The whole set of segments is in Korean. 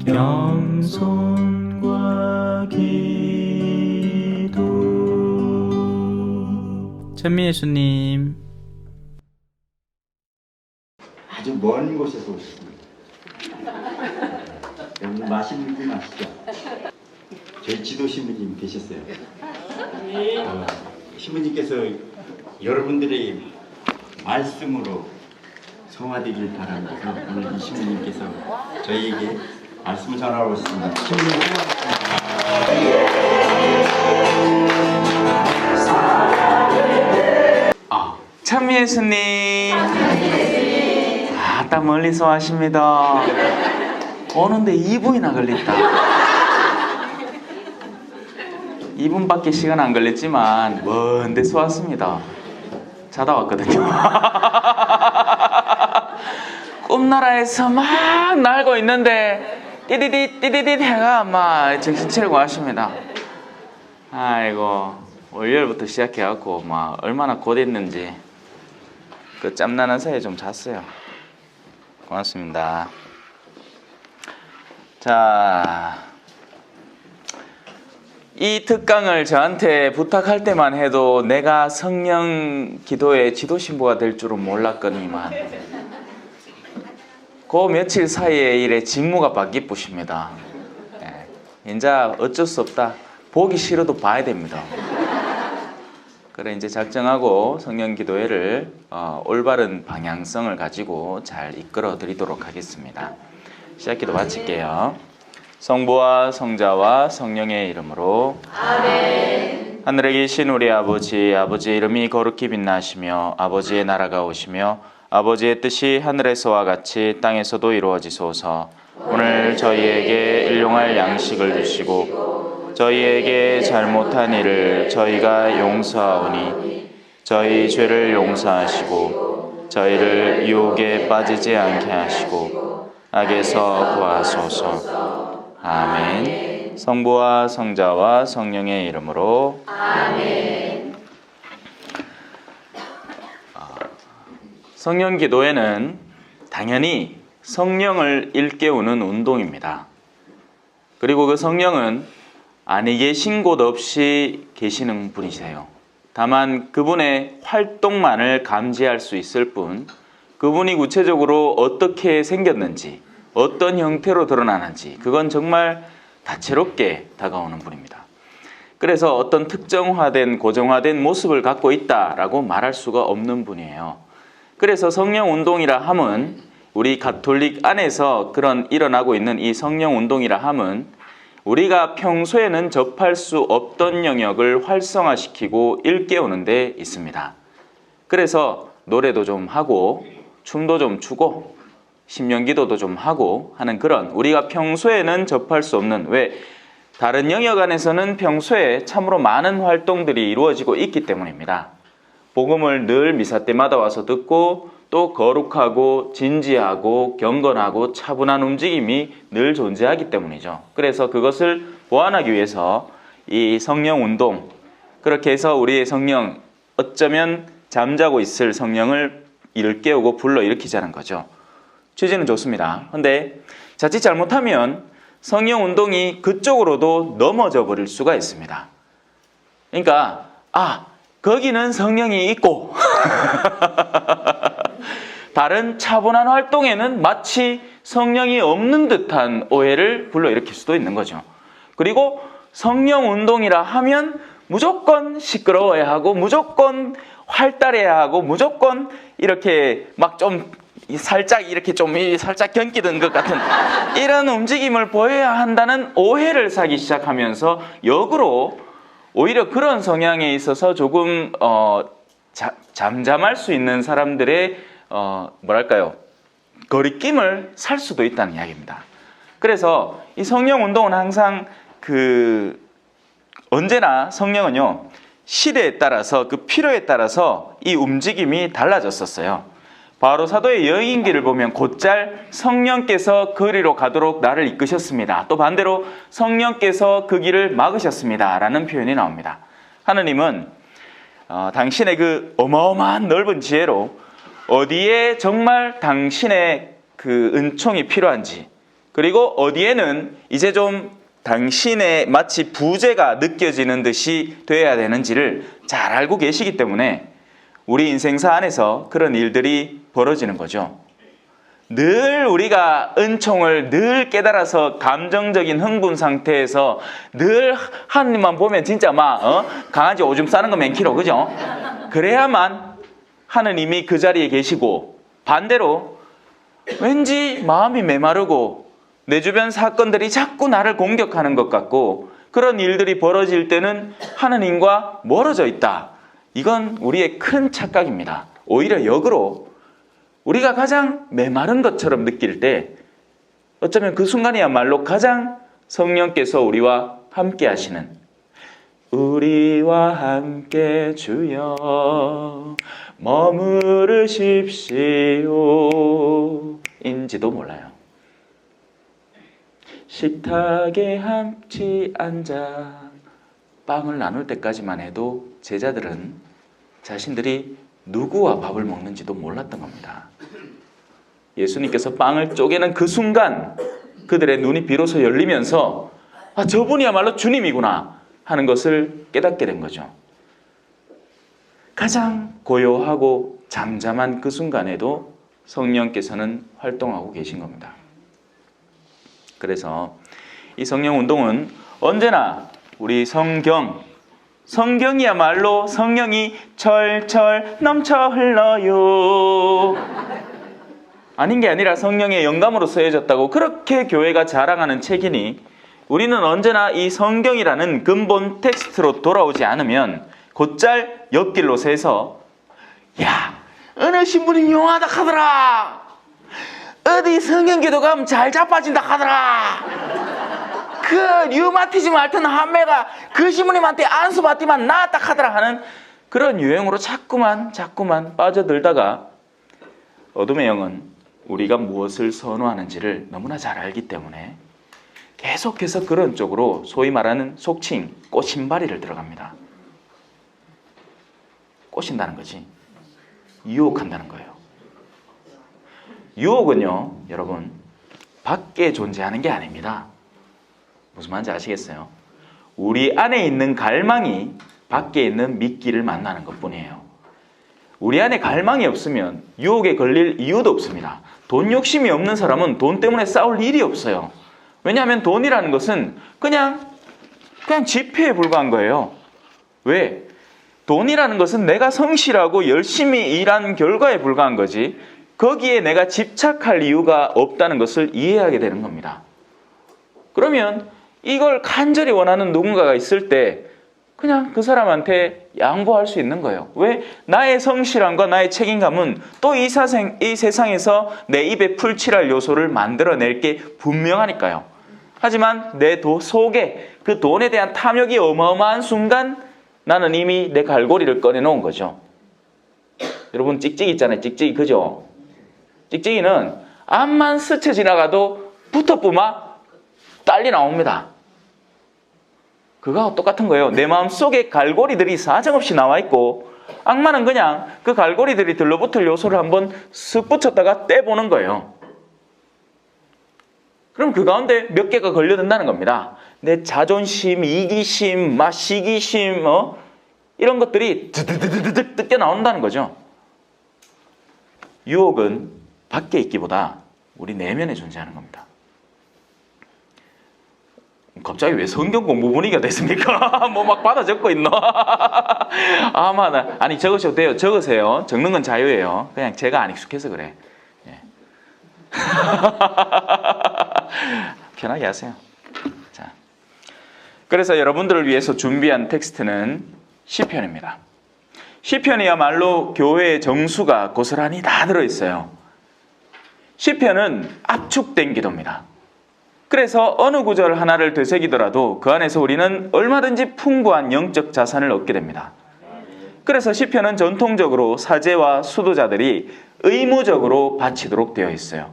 겸손과 기도. 천미예수님, 아주 먼 곳에서 오셨습니다. 여러분 맛있는 분 아시죠? 저희 지도 신부님 계셨어요. 신부님께서 여러분들의 말씀으로 성화되길 바라면서 오늘 이 신부님께서 저희에게 말씀을 전하러 오셨습니다. 신부님 아, 천미예수님, 딱 멀리서 하십니다. 오는데 2분이나 걸렸다. 2분밖에 시간 안 걸렸지만 먼 데서 왔습니다. 자다 왔거든요. 꿈나라에서 막 날고 있는데 띠디디 해가 막 정신 차리고 하십니다. 아이고, 월요일부터 시작해갖고 막 얼마나 고됐는지 그 짬나는 사이에 좀 잤어요. 고맙습니다. 자, 이 특강을 저한테 부탁할 때만 해도 내가 성령 기도의 지도 신부가 될 줄은 몰랐거니만 그 며칠 사이에 이래 직무가 바뀌쁘십니다. 이제 어쩔 수 없다. 보기 싫어도 봐야 됩니다. 그래, 이제 작정하고 성령 기도회를 올바른 방향성을 가지고 잘 이끌어 드리도록 하겠습니다. 시작기도 마칠게요. 성부와 성자와 성령의 이름으로 아멘. 하늘에 계신 우리 아버지, 아버지의 이름이 거룩히 빛나시며 아버지의 나라가 오시며 아버지의 뜻이 하늘에서와 같이 땅에서도 이루어지소서. 오늘 저희에게 일용할 양식을 주시고 저희에게 잘못한 일을 저희가 용서하오니 저희 죄를 용서하시고 저희를 유혹에 빠지지 않게 하시고 악에서 구하소서. 아멘. 성부와 성자와 성령의 이름으로 아멘. 성령 기도회는 당연히 성령을 일깨우는 운동입니다. 그리고 그 성령은 아니 계신 곳 없이 계시는 분이세요. 다만 그분의 활동만을 감지할 수 있을 뿐 그분이 구체적으로 어떻게 생겼는지 어떤 형태로 드러나는지 그건 정말 다채롭게 다가오는 분입니다. 그래서 어떤 특정화된 고정화된 모습을 갖고 있다라고 말할 수가 없는 분이에요. 그래서 성령 운동이라 함은 우리 가톨릭 안에서 그런 일어나고 있는 이 성령 운동이라 함은 우리가 평소에는 접할 수 없던 영역을 활성화시키고 일깨우는 데 있습니다. 그래서 노래도 좀 하고 춤도 좀 추고 심령기도도 좀 하고 하는 그런 우리가 평소에는 접할 수 없는, 왜? 다른 영역 안에서는 평소에 참으로 많은 활동들이 이루어지고 있기 때문입니다. 복음을 늘 미사 때마다 와서 듣고 또 거룩하고 진지하고 경건하고 차분한 움직임이 늘 존재하기 때문이죠. 그래서 그것을 보완하기 위해서 이 성령 운동, 그렇게 해서 우리의 성령, 어쩌면 잠자고 있을 성령을 일깨우고 불러일으키자는 거죠. 취지는 좋습니다. 근데 자칫 잘못하면 성령 운동이 그쪽으로도 넘어져 버릴 수가 있습니다. 그러니까 거기는 성령이 있고 다른 차분한 활동에는 마치 성령이 없는 듯한 오해를 불러일으킬 수도 있는 거죠. 그리고 성령 운동이라 하면 무조건 시끄러워야 하고 무조건 활달해야 하고 무조건 이렇게 막 좀 살짝 이렇게 좀 살짝 견기는 것 같은 이런 움직임을 보여야 한다는 오해를 사기 시작하면서 역으로 오히려 그런 성향에 있어서 조금 잠잠할 수 있는 사람들의 거리낌을 살 수도 있다는 이야기입니다. 그래서 이 성령 운동은 항상 언제나 성령은요, 시대에 따라서 그 필요에 따라서 이 움직임이 달라졌었어요. 바로 사도의 여인기를 보면 곧잘 성령께서 거리로 가도록 나를 이끄셨습니다. 또 반대로 성령께서 그 길을 막으셨습니다. 라는 표현이 나옵니다. 하느님은 당신의 그 어마어마한 넓은 지혜로 어디에 정말 당신의 그 은총이 필요한지, 그리고 어디에는 이제 좀 당신의 마치 부재가 느껴지는 듯이 돼야 되는지를 잘 알고 계시기 때문에 우리 인생사 안에서 그런 일들이 벌어지는 거죠. 늘 우리가 은총을 늘 깨달아서 감정적인 흥분 상태에서 늘 하나님만 보면 진짜 막 강아지 오줌 싸는 거 맨키로, 그죠? 그래야만 하느님이 그 자리에 계시고, 반대로 왠지 마음이 메마르고 내 주변 사건들이 자꾸 나를 공격하는 것 같고 그런 일들이 벌어질 때는 하느님과 멀어져 있다. 이건 우리의 큰 착각입니다. 오히려 역으로 우리가 가장 메마른 것처럼 느낄 때 어쩌면 그 순간이야말로 가장 성령께서 우리와 함께 하시는, 우리와 함께 주여 머무르십시오 인지도 몰라요. 식탁에 함께 앉아 빵을 나눌 때까지만 해도 제자들은 자신들이 누구와 밥을 먹는지도 몰랐던 겁니다. 예수님께서 빵을 쪼개는 그 순간 그들의 눈이 비로소 열리면서 아, 저분이야말로 주님이구나 하는 것을 깨닫게 된 거죠. 가장 고요하고 잠잠한 그 순간에도 성령께서는 활동하고 계신 겁니다. 그래서 이 성령 운동은 언제나 우리 성경이야말로 성령이 철철 넘쳐 흘러요 아닌 게 아니라 성령의 영감으로 쓰여졌다고 그렇게 교회가 자랑하는 책이니 우리는 언제나 이 성경이라는 근본 텍스트로 돌아오지 않으면 곧잘 옆길로 새서 야, 어느 신부님 용하다 하더라, 어디 성경기도 가면 잘 자빠진다 하더라, 그 류마티즘 앓던 한매가 그 신부님한테 안수 받기만 나았다 하더라 하는 그런 유행으로 자꾸만 빠져들다가 어둠의 영은 우리가 무엇을 선호하는지를 너무나 잘 알기 때문에 계속해서 그런 쪽으로 소위 말하는 속칭 꼬신바리를 들어갑니다. 꼬신다는 거지. 유혹한다는 거예요. 유혹은요, 여러분, 밖에 존재하는 게 아닙니다. 무슨 말인지 아시겠어요? 우리 안에 있는 갈망이 밖에 있는 미끼를 만나는 것뿐이에요. 우리 안에 갈망이 없으면 유혹에 걸릴 이유도 없습니다. 돈 욕심이 없는 사람은 돈 때문에 싸울 일이 없어요. 왜냐하면 돈이라는 것은 그냥 지폐에 불과한 거예요. 왜? 돈이라는 것은 내가 성실하고 열심히 일한 결과에 불과한 거지 거기에 내가 집착할 이유가 없다는 것을 이해하게 되는 겁니다. 그러면 이걸 간절히 원하는 누군가가 있을 때 그냥 그 사람한테 양보할 수 있는 거예요. 왜? 나의 성실함과 나의 책임감은 또 이 세상에서 내 입에 풀칠할 요소를 만들어낼 게 분명하니까요. 하지만 내 속에 그 돈에 대한 탐욕이 어마어마한 순간 나는 이미 내 갈고리를 꺼내놓은 거죠. 여러분 찍찍이 있잖아요. 찍찍이, 그죠? 찍찍이는 암만 스쳐 지나가도 붙어뿌마 딸리 나옵니다. 그거하고 똑같은 거예요. 내 마음속에 갈고리들이 사정없이 나와 있고 악마는 그냥 그 갈고리들이 들러붙을 요소를 한번 쓱 붙였다가 떼보는 거예요. 그럼 그 가운데 몇 개가 걸려든다는 겁니다. 내 자존심, 이기심, 시기심, 이런 것들이 드드드드득 뜯겨 나온다는 거죠. 유혹은 밖에 있기보다 우리 내면에 존재하는 겁니다. 갑자기 왜 성경 공부 분위기가 됐습니까? 뭐 막 받아 적고 있노? 아니 적으셔도 돼요. 적으세요. 적는 건 자유예요. 그냥 제가 안 익숙해서 그래. 예. 편하게 하세요. 자, 그래서 여러분들을 위해서 준비한 텍스트는 시편입니다. 시편이야말로 교회의 정수가 고스란히 다 들어있어요. 시편은 압축된 기도입니다. 그래서 어느 구절 하나를 되새기더라도 그 안에서 우리는 얼마든지 풍부한 영적 자산을 얻게 됩니다. 그래서 시편은 전통적으로 사제와 수도자들이 의무적으로 바치도록 되어 있어요.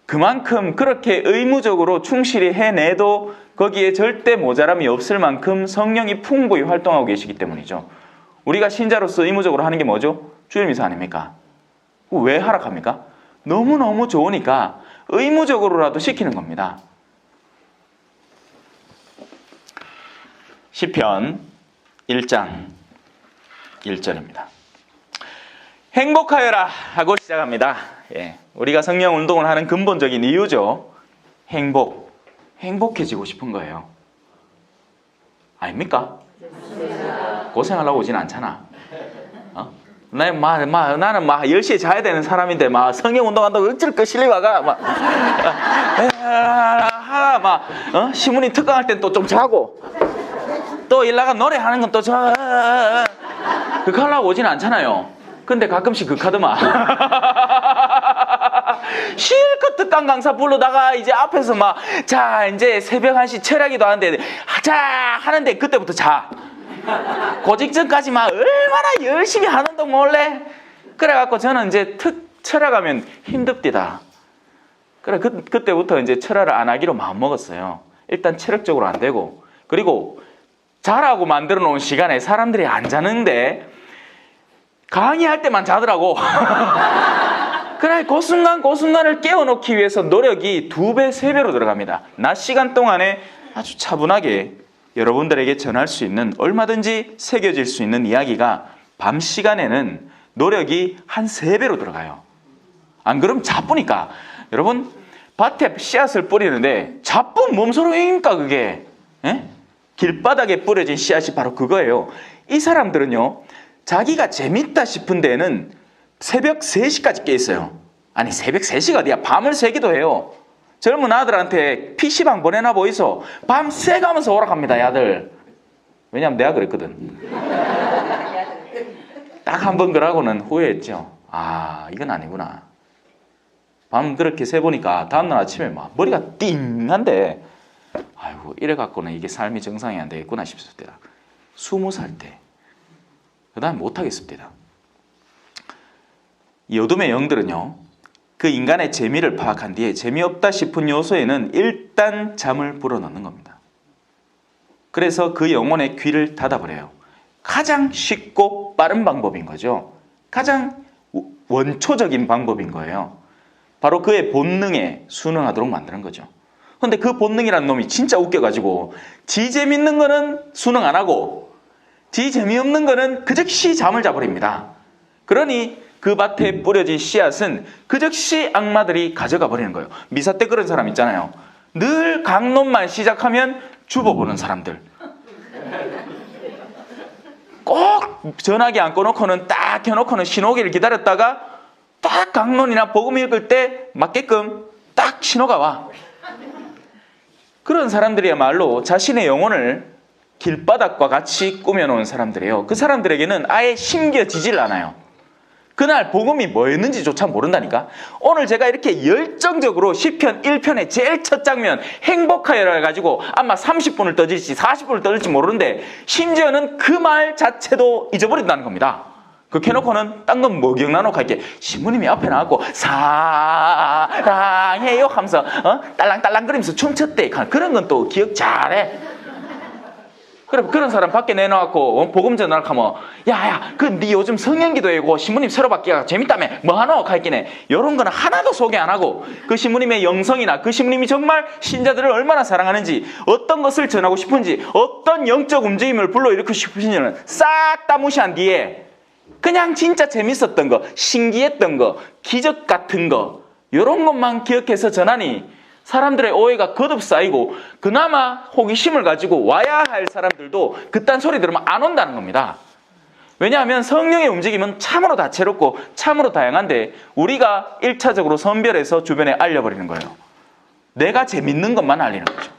그만큼 그렇게 의무적으로 충실히 해내도 거기에 절대 모자람이 없을 만큼 성령이 풍부히 활동하고 계시기 때문이죠. 우리가 신자로서 의무적으로 하는 게 뭐죠? 주일미사 아닙니까? 왜 하락합니까? 너무너무 좋으니까 의무적으로라도 시키는 겁니다. 시편 1장 1절입니다. 행복하여라 하고 시작합니다. 우리가 성령 운동을 하는 근본적인 이유죠. 행복해지고 싶은 거예요. 아닙니까? 고생하려고 오진 않잖아. 나는 10시에 자야 되는 사람인데 성령 운동한다고 어쩔 거 실리와가 시문이 특강할 땐 또 좀 자고 또 일 나가 노래하는 건 또 그거 하려고 오진 않잖아요. 근데 가끔씩 극하더만 실컷 특강 강사 부르다가 이제 앞에서 자 이제 새벽 1시 철야기도 하는데 자 하는데 그때부터 자. 그 직전까지 얼마나 열심히 하는도 몰래. 그래갖고 저는 이제 철야가면 힘듭디다. 그래 그때부터 이제 철야를 안 하기로 마음먹었어요. 일단 체력적으로 안 되고, 그리고 자라고 만들어 놓은 시간에 사람들이 안 자는데 강의할 때만 자더라고. 그래 그 순간을 깨워놓기 위해서 노력이 2배, 3배로 들어갑니다. 낮 시간 동안에 아주 차분하게 여러분들에게 전할 수 있는, 얼마든지 새겨질 수 있는 이야기가 밤 시간에는 노력이 한 3배로 들어가요. 안 그러면 자쁘니까. 여러분 밭에 씨앗을 뿌리는데 자쁜 몸소리입니까 그게? 길바닥에 뿌려진 씨앗이 바로 그거예요. 이 사람들은요, 자기가 재밌다 싶은 데는 새벽 3시까지 깨 있어요. 아니 새벽 3시가 어디야, 밤을 새기도 해요. 젊은 아들한테 PC방 보내나 보이소. 밤 새가면서 오락합니다 야들. 왜냐면 내가 그랬거든. 딱 한 번 그러고는 후회했죠. 이건 아니구나. 밤 그렇게 새보니까 다음날 아침에 머리가 띵한데 아이고 이래갖고는 이게 삶이 정상이 안 되겠구나 싶습니다. 20살 때. 그 다음에 못하겠습니다. 이 어둠의 영들은요, 그 인간의 재미를 파악한 뒤에 재미없다 싶은 요소에는 일단 잠을 불어넣는 겁니다. 그래서 그 영혼의 귀를 닫아버려요. 가장 쉽고 빠른 방법인 거죠. 가장 원초적인 방법인 거예요. 바로 그의 본능에 순응하도록 만드는 거죠. 근데 그 본능이라는 놈이 진짜 웃겨가지고 지 재밌는 거는 순응 안 하고 지 재미없는 거는 그 즉시 잠을 자버립니다. 그러니 그 밭에 뿌려진 씨앗은 그 즉시 악마들이 가져가 버리는 거예요. 미사 때 그런 사람 있잖아요. 늘 강론만 시작하면 죽어보는 사람들. 꼭 전화기 안 꺼놓고는 딱 켜놓고는 신호기를 기다렸다가 딱 강론이나 복음 읽을 때 맞게끔 딱 신호가 와. 그런 사람들이야말로 자신의 영혼을 길바닥과 같이 꾸며놓은 사람들이에요. 그 사람들에게는 아예 심겨지질 않아요. 그날 복음이 뭐였는지조차 모른다니까. 오늘 제가 이렇게 열정적으로 시편 1편의 제일 첫 장면 행복하여라 해가지고 아마 30분을 떠질지 40분을 떠질지 모르는데 심지어는 그 말 자체도 잊어버린다는 겁니다. 그 켜놓고는 딴 건 뭐 기억나놓고 할게. 신부님이 앞에 나왔고 사랑해요 하면서 딸랑딸랑거리면서 춤췄대. 그런 건 또 기억 잘해. 그런 사람 밖에 내놔갖고 복음 전화를 하면 야야 네 요즘 성령기도회고 신부님 새로 바뀌가 재밌다며 뭐하노? 할기네. 이런 거는 하나도 소개 안 하고 그 신부님의 영성이나 그 신부님이 정말 신자들을 얼마나 사랑하는지, 어떤 것을 전하고 싶은지, 어떤 영적 움직임을 불러일으키고 싶은지는 싹 다 무시한 뒤에 그냥 진짜 재밌었던 거, 신기했던 거, 기적 같은 거, 이런 것만 기억해서 전하니 사람들의 오해가 거듭 쌓이고 그나마 호기심을 가지고 와야 할 사람들도 그딴 소리 들으면 안 온다는 겁니다. 왜냐하면 성령의 움직임은 참으로 다채롭고 참으로 다양한데 우리가 1차적으로 선별해서 주변에 알려버리는 거예요. 내가 재밌는 것만 알리는 거죠.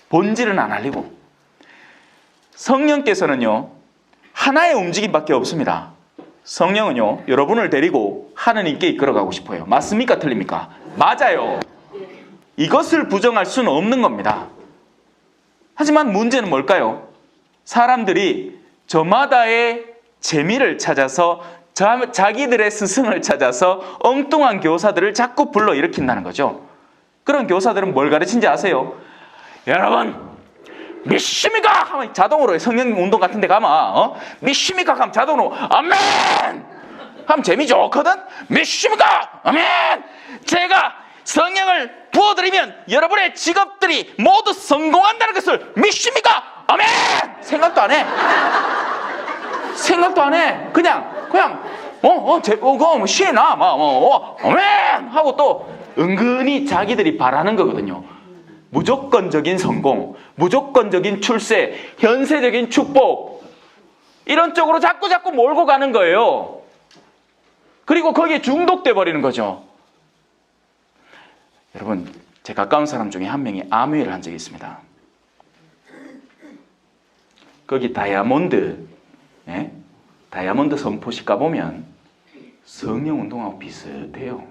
본질은 안 알리고. 성령께서는요, 하나의 움직임밖에 없습니다. 성령은요, 여러분을 데리고 하느님께 이끌어가고 싶어요. 맞습니까? 틀립니까? 맞아요. 이것을 부정할 수는 없는 겁니다. 하지만 문제는 뭘까요? 사람들이 저마다의 재미를 찾아서 자기들의 스승을 찾아서 엉뚱한 교사들을 자꾸 불러일으킨다는 거죠. 그런 교사들은 뭘 가르치는지 아세요? 여러분 믿습니까? 하면 자동으로 성령 운동 같은 데 가면 믿습니까? 하면 자동으로 아멘! 하면 재미 좋거든? 믿습니까? 아멘! 제가 성령을 부어드리면 여러분의 직업들이 모두 성공한다는 것을 믿습니까? 아멘! 생각도 안 해. 생각도 안 해. 그냥 시나 아멘! 하고 또 은근히 자기들이 바라는 거거든요. 무조건적인 성공, 무조건적인 출세, 현세적인 축복, 이런 쪽으로 자꾸 몰고 가는 거예요. 그리고 거기에 중독돼 버리는 거죠. 여러분, 제 가까운 사람 중에 한 명이 암웨이를 한 적이 있습니다. 거기 다이아몬드 선포식 가보면 성령 운동하고 비슷해요.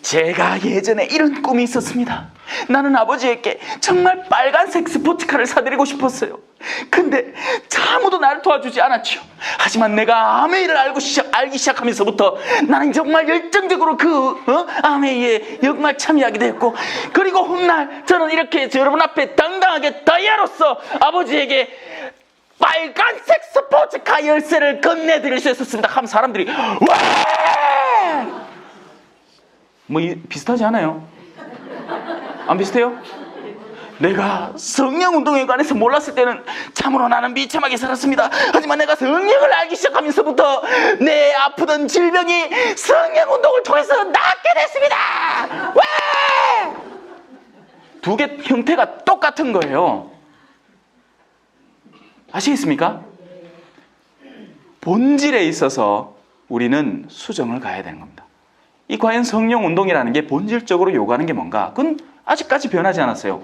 제가 예전에 이런 꿈이 있었습니다. 나는 아버지에게 정말 빨간색 스포츠카를 사드리고 싶었어요. 근데 아무도 나를 도와주지 않았죠. 하지만 내가 아메이를 알기 시작하면서부터 나는 정말 열정적으로 아메이에 정말 참여하게 됐고, 그리고 훗날 저는 이렇게 여러분 앞에 당당하게 다이아로서 아버지에게 빨간색 스포츠카 열쇠를 건네드릴 수 있었습니다 하면 사람들이 와! 비슷하지 않아요? 안 비슷해요? 내가 성령 운동에 관해서 몰랐을 때는 참으로 나는 비참하게 살았습니다. 하지만 내가 성령을 알기 시작하면서부터 내 아프던 질병이 성령 운동을 통해서 낫게 됐습니다. 와! 두 개 형태가 똑같은 거예요. 아시겠습니까? 본질에 있어서 우리는 수정을 가야 되는 겁니다. 이 과연 성령 운동이라는 게 본질적으로 요구하는 게 뭔가? 그건 아직까지 변하지 않았어요.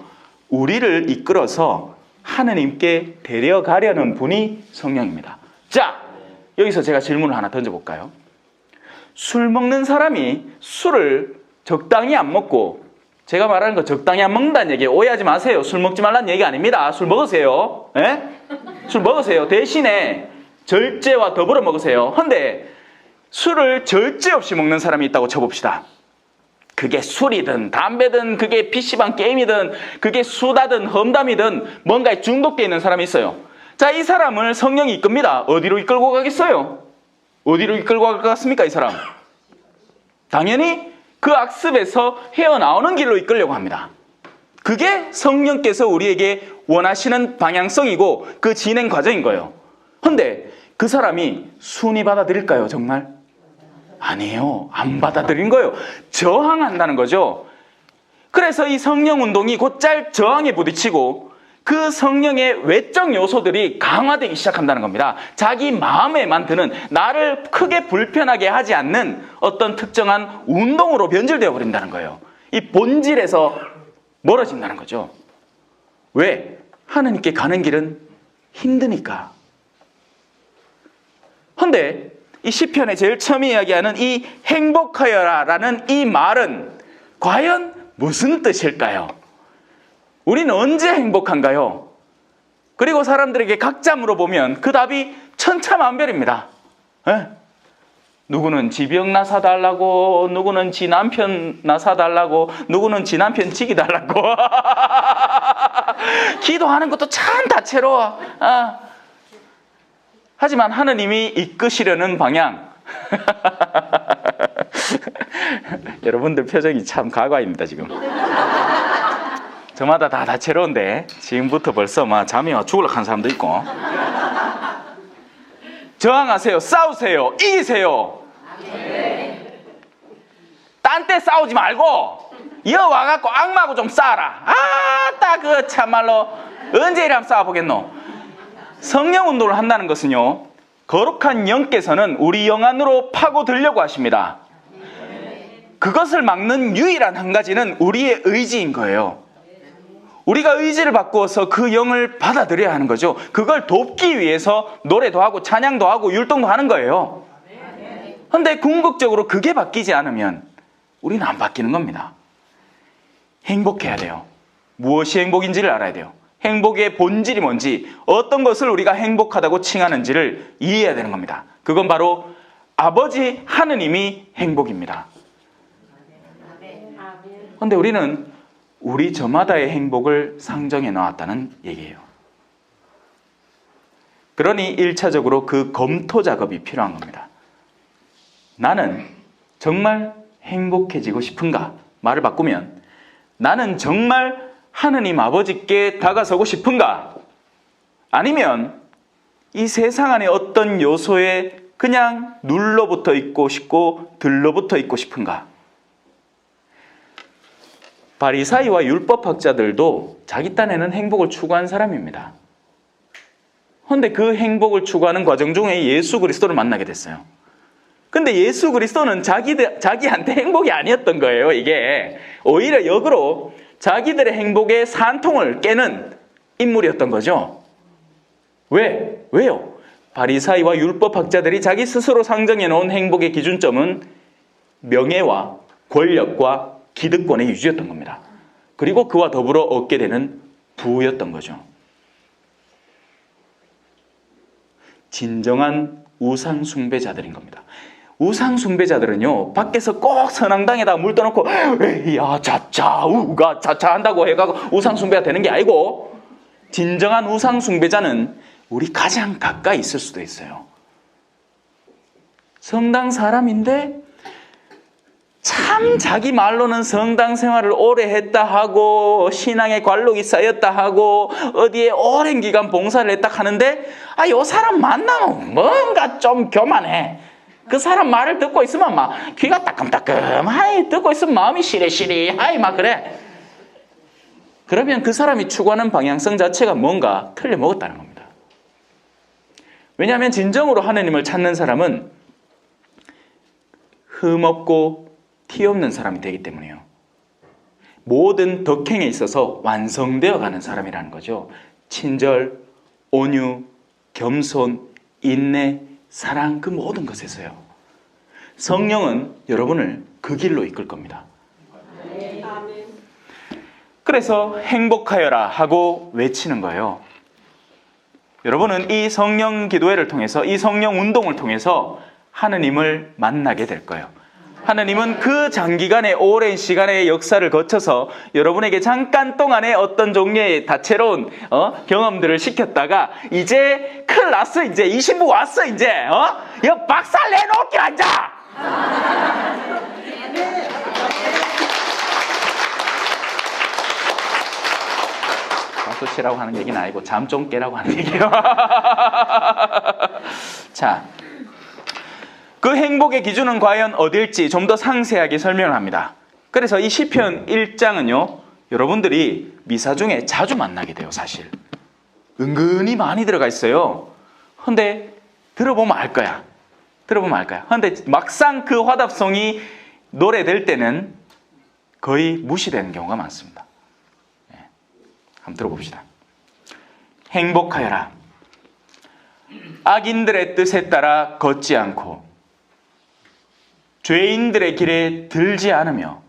우리를 이끌어서 하느님께 데려가려는 분이 성령입니다. 자, 여기서 제가 질문을 하나 던져볼까요? 술 먹는 사람이 술을 적당히 안 먹고, 제가 말하는 거 적당히 안 먹는다는 얘기 오해하지 마세요. 술 먹지 말라는 얘기 아닙니다. 술 먹으세요. 예? 술 먹으세요. 대신에 절제와 더불어 먹으세요. 근데 술을 절제 없이 먹는 사람이 있다고 쳐봅시다. 그게 술이든 담배든 그게 PC방 게임이든 그게 수다든 험담이든 뭔가에 중독되어 있는 사람이 있어요. 자, 이 사람을 성령이 이끕니다. 어디로 이끌고 가겠어요? 어디로 이끌고 갈 것 같습니까, 이 사람? 당연히 그 악습에서 헤어나오는 길로 이끌려고 합니다. 그게 성령께서 우리에게 원하시는 방향성이고 그 진행 과정인 거예요. 근데 그 사람이 순위 받아들일까요, 정말? 아니에요. 안 받아들인 거예요. 저항한다는 거죠. 그래서 이 성령 운동이 곧잘 저항에 부딪히고 그 성령의 외적 요소들이 강화되기 시작한다는 겁니다. 자기 마음에만 드는, 나를 크게 불편하게 하지 않는 어떤 특정한 운동으로 변질되어 버린다는 거예요. 이 본질에서 멀어진다는 거죠. 왜? 하느님께 가는 길은 힘드니까. 근데 이 시편에 제일 처음 이야기하는 이 행복하여라라는 이 말은 과연 무슨 뜻일까요? 우리는 언제 행복한가요? 그리고 사람들에게 각자 물어보면 그 답이 천차만별입니다. 에? 누구는 지 병 나 사달라고, 누구는 지 남편 나 사달라고, 누구는 지 남편 지기 달라고. 기도하는 것도 참 다채로워. 하지만 하느님이 이끄시려는 방향. 여러분들 표정이 참 가과입니다, 지금. 저마다 다 다채로운데 지금부터 벌써 막 잠이 와 죽으려고 하는 사람도 있고. 저항하세요. 싸우세요. 이기세요. 딴 때 싸우지 말고 이어 와갖고 악마하고 좀 싸워라. 아따 그 참말로 언제 이러면 싸워보겠노. 성령 운동을 한다는 것은요, 거룩한 영께서는 우리 영 안으로 파고들려고 하십니다. 그것을 막는 유일한 한 가지는 우리의 의지인 거예요. 우리가 의지를 바꾸어서 그 영을 받아들여야 하는 거죠. 그걸 돕기 위해서 노래도 하고 찬양도 하고 율동도 하는 거예요. 그런데 궁극적으로 그게 바뀌지 않으면 우리는 안 바뀌는 겁니다. 행복해야 돼요. 무엇이 행복인지를 알아야 돼요. 행복의 본질이 뭔지, 어떤 것을 우리가 행복하다고 칭하는지를 이해해야 되는 겁니다. 그건 바로 아버지 하느님이 행복입니다. 그런데 우리는 우리 저마다의 행복을 상정해 놨다는 얘기예요. 그러니 1차적으로 그 검토 작업이 필요한 겁니다. 나는 정말 행복해지고 싶은가? 말을 바꾸면 나는 정말 하느님 아버지께 다가서고 싶은가? 아니면 이 세상 안에 어떤 요소에 그냥 눌러붙어 있고 싶고 들러붙어 있고 싶은가? 바리사이와 율법학자들도 자기 딴에는 행복을 추구한 사람입니다. 그런데 그 행복을 추구하는 과정 중에 예수 그리스도를 만나게 됐어요. 근데 예수 그리스도는 자기한테 행복이 아니었던 거예요. 이게 오히려 역으로 자기들의 행복의 산통을 깨는 인물이었던 거죠. 왜요? 바리사이와 율법학자들이 자기 스스로 상정해 놓은 행복의 기준점은 명예와 권력과 기득권의 유지였던 겁니다. 그리고 그와 더불어 얻게 되는 부였던 거죠. 진정한 우상 숭배자들인 겁니다. 우상 숭배자들은요, 밖에서 꼭 선앙당에다 물 떠놓고 야 자차 우가 자차 한다고 해가지고 우상 숭배가 되는 게 아니고, 진정한 우상 숭배자는 우리 가장 가까이 있을 수도 있어요. 성당 사람인데 참 자기 말로는 성당 생활을 오래 했다 하고 신앙의 관록이 쌓였다 하고 어디에 오랜 기간 봉사를 했다 하는데 요 사람 만나면 뭔가 좀 교만해. 그 사람 말을 듣고 있으면 막 귀가 따끔따끔하이 듣고 있으면 마음이 시리시리하이 막 그래. 그러면 그 사람이 추구하는 방향성 자체가 뭔가 틀려먹었다는 겁니다. 왜냐하면 진정으로 하느님을 찾는 사람은 흠없고 티 없는 사람이 되기 때문이에요. 모든 덕행에 있어서 완성되어 가는 사람이라는 거죠. 친절, 온유, 겸손, 인내, 사랑, 그 모든 것에서요. 성령은 여러분을 그 길로 이끌 겁니다. 그래서 행복하여라 하고 외치는 거예요. 여러분은 이 성령 기도회를 통해서, 이 성령 운동을 통해서 하느님을 만나게 될 거예요. 하느님은 그 장기간의 오랜 시간의 역사를 거쳐서 여러분에게 잠깐 동안의 어떤 종류의 다채로운 경험들을 시켰다가 이제 큰일 났어, 이제 이 신부 왔어, 이제 이거 박살 내놓게 앉아. 박수 치라고 하는 얘기는 아니고 잠 좀 깨라고 하는 얘기예요. 자, 그 행복의 기준은 과연 어딜지 좀 더 상세하게 설명을 합니다. 그래서 이 시편 1장은요, 여러분들이 미사 중에 자주 만나게 돼요. 사실 은근히 많이 들어가 있어요. 근데 들어보면 알 거야. 근데 막상 그 화답송이 노래될 때는 거의 무시되는 경우가 많습니다. 한번 들어봅시다. 행복하여라. 악인들의 뜻에 따라 걷지 않고 죄인들의 길에 들지 않으며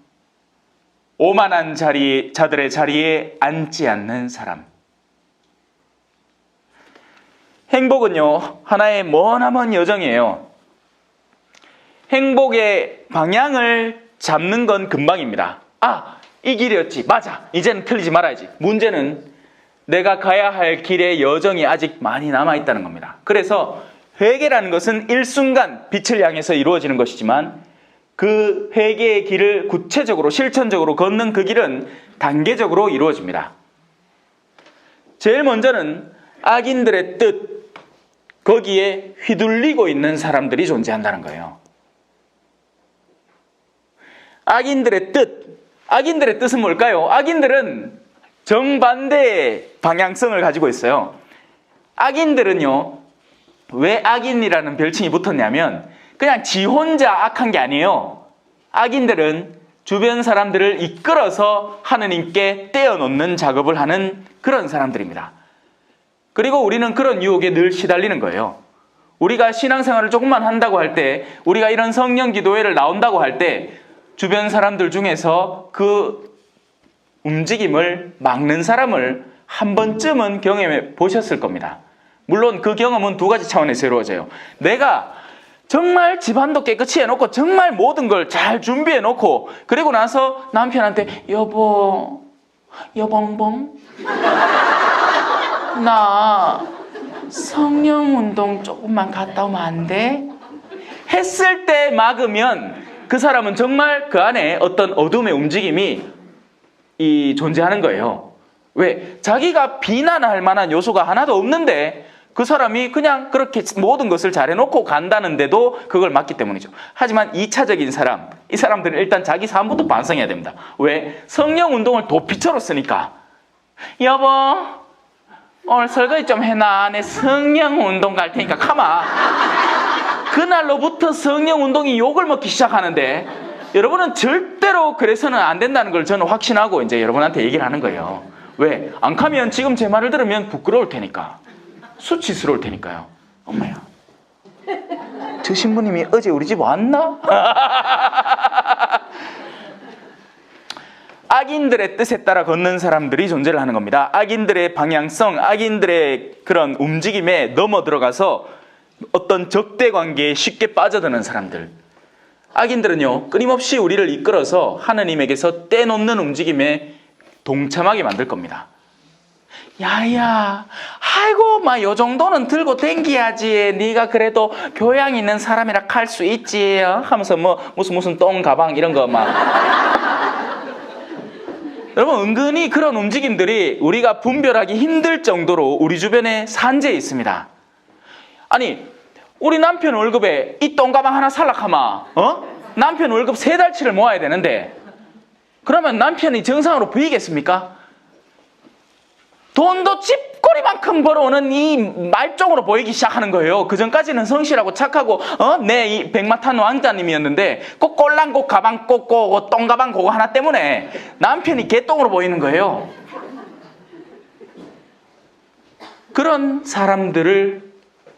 오만한 자들의 자리에 앉지 않는 사람. 행복은요, 하나의 머나먼 여정이에요. 행복의 방향을 잡는 건 금방입니다. 이 길이었지. 맞아. 이제는 틀리지 말아야지. 문제는 내가 가야 할 길의 여정이 아직 많이 남아있다는 겁니다. 그래서 회개라는 것은 일순간 빛을 향해서 이루어지는 것이지만 그 회개의 길을 구체적으로 실천적으로 걷는 그 길은 단계적으로 이루어집니다. 제일 먼저는 악인들의 뜻, 거기에 휘둘리고 있는 사람들이 존재한다는 거예요. 악인들의 뜻은 뭘까요? 악인들은 정반대의 방향성을 가지고 있어요. 악인들은요, 왜 악인이라는 별칭이 붙었냐면 그냥 지 혼자 악한 게 아니에요. 악인들은 주변 사람들을 이끌어서 하느님께 떼어놓는 작업을 하는 그런 사람들입니다. 그리고 우리는 그런 유혹에 늘 시달리는 거예요. 우리가 신앙생활을 조금만 한다고 할 때, 우리가 이런 성령 기도회를 나온다고 할 때 주변 사람들 중에서 그 움직임을 막는 사람을 한 번쯤은 경험해 보셨을 겁니다. 물론 그 경험은 두 가지 차원에서 이루어져요. 내가 정말 집안도 깨끗이 해놓고 정말 모든 걸 잘 준비해놓고 그리고 나서 남편한테 여봉봉 나 성령운동 조금만 갔다 오면 안 돼? 했을 때 막으면 그 사람은 정말 그 안에 어떤 어둠의 움직임이 존재하는 거예요. 왜? 자기가 비난할 만한 요소가 하나도 없는데 그 사람이 그냥 그렇게 모든 것을 잘해놓고 간다는데도 그걸 맞기 때문이죠. 하지만 2차적인 사람, 이 사람들은 일단 자기 삶부터 반성해야 됩니다. 왜? 성령 운동을 도피처로 쓰니까. 여보, 오늘 설거지 좀 해놔. 내 성령 운동 갈 테니까 가마. 그날로부터 성령 운동이 욕을 먹기 시작하는데 여러분은 절대로 그래서는 안 된다는 걸 저는 확신하고 이제 여러분한테 얘기를 하는 거예요. 왜? 안 가면 지금 제 말을 들으면 부끄러울 테니까. 수치스러울 테니까요. 엄마야, 저 신부님이 어제 우리 집 왔나? 악인들의 뜻에 따라 걷는 사람들이 존재를 하는 겁니다. 악인들의 방향성, 악인들의 그런 움직임에 넘어 들어가서 어떤 적대 관계에 쉽게 빠져드는 사람들. 악인들은요, 끊임없이 우리를 이끌어서 하느님에게서 떼놓는 움직임에 동참하게 만들 겁니다. 야야, 아이고, 막 요 정도는 들고 댕겨야지. 네가 그래도 교양 있는 사람이라 할 수 있지. 하면서 뭐 무슨 똥 가방 이런 거 막. 여러분, 은근히 그런 움직임들이 우리가 분별하기 힘들 정도로 우리 주변에 산재해 있습니다. 아니, 우리 남편 월급에 이 똥가방 하나 살락하마. 남편 월급 3달치를 모아야 되는데 그러면 남편이 정상으로 보이겠습니까? 돈도 집꼬리만큼 벌어오는 이 말종으로 보이기 시작하는 거예요. 그전까지는 성실하고 착하고 내 이 백마탄 왕자님이었는데 꼭 꼴랑꼭 가방 꽂고 똥가방 그거 하나 때문에 남편이 개똥으로 보이는 거예요. 그런 사람들을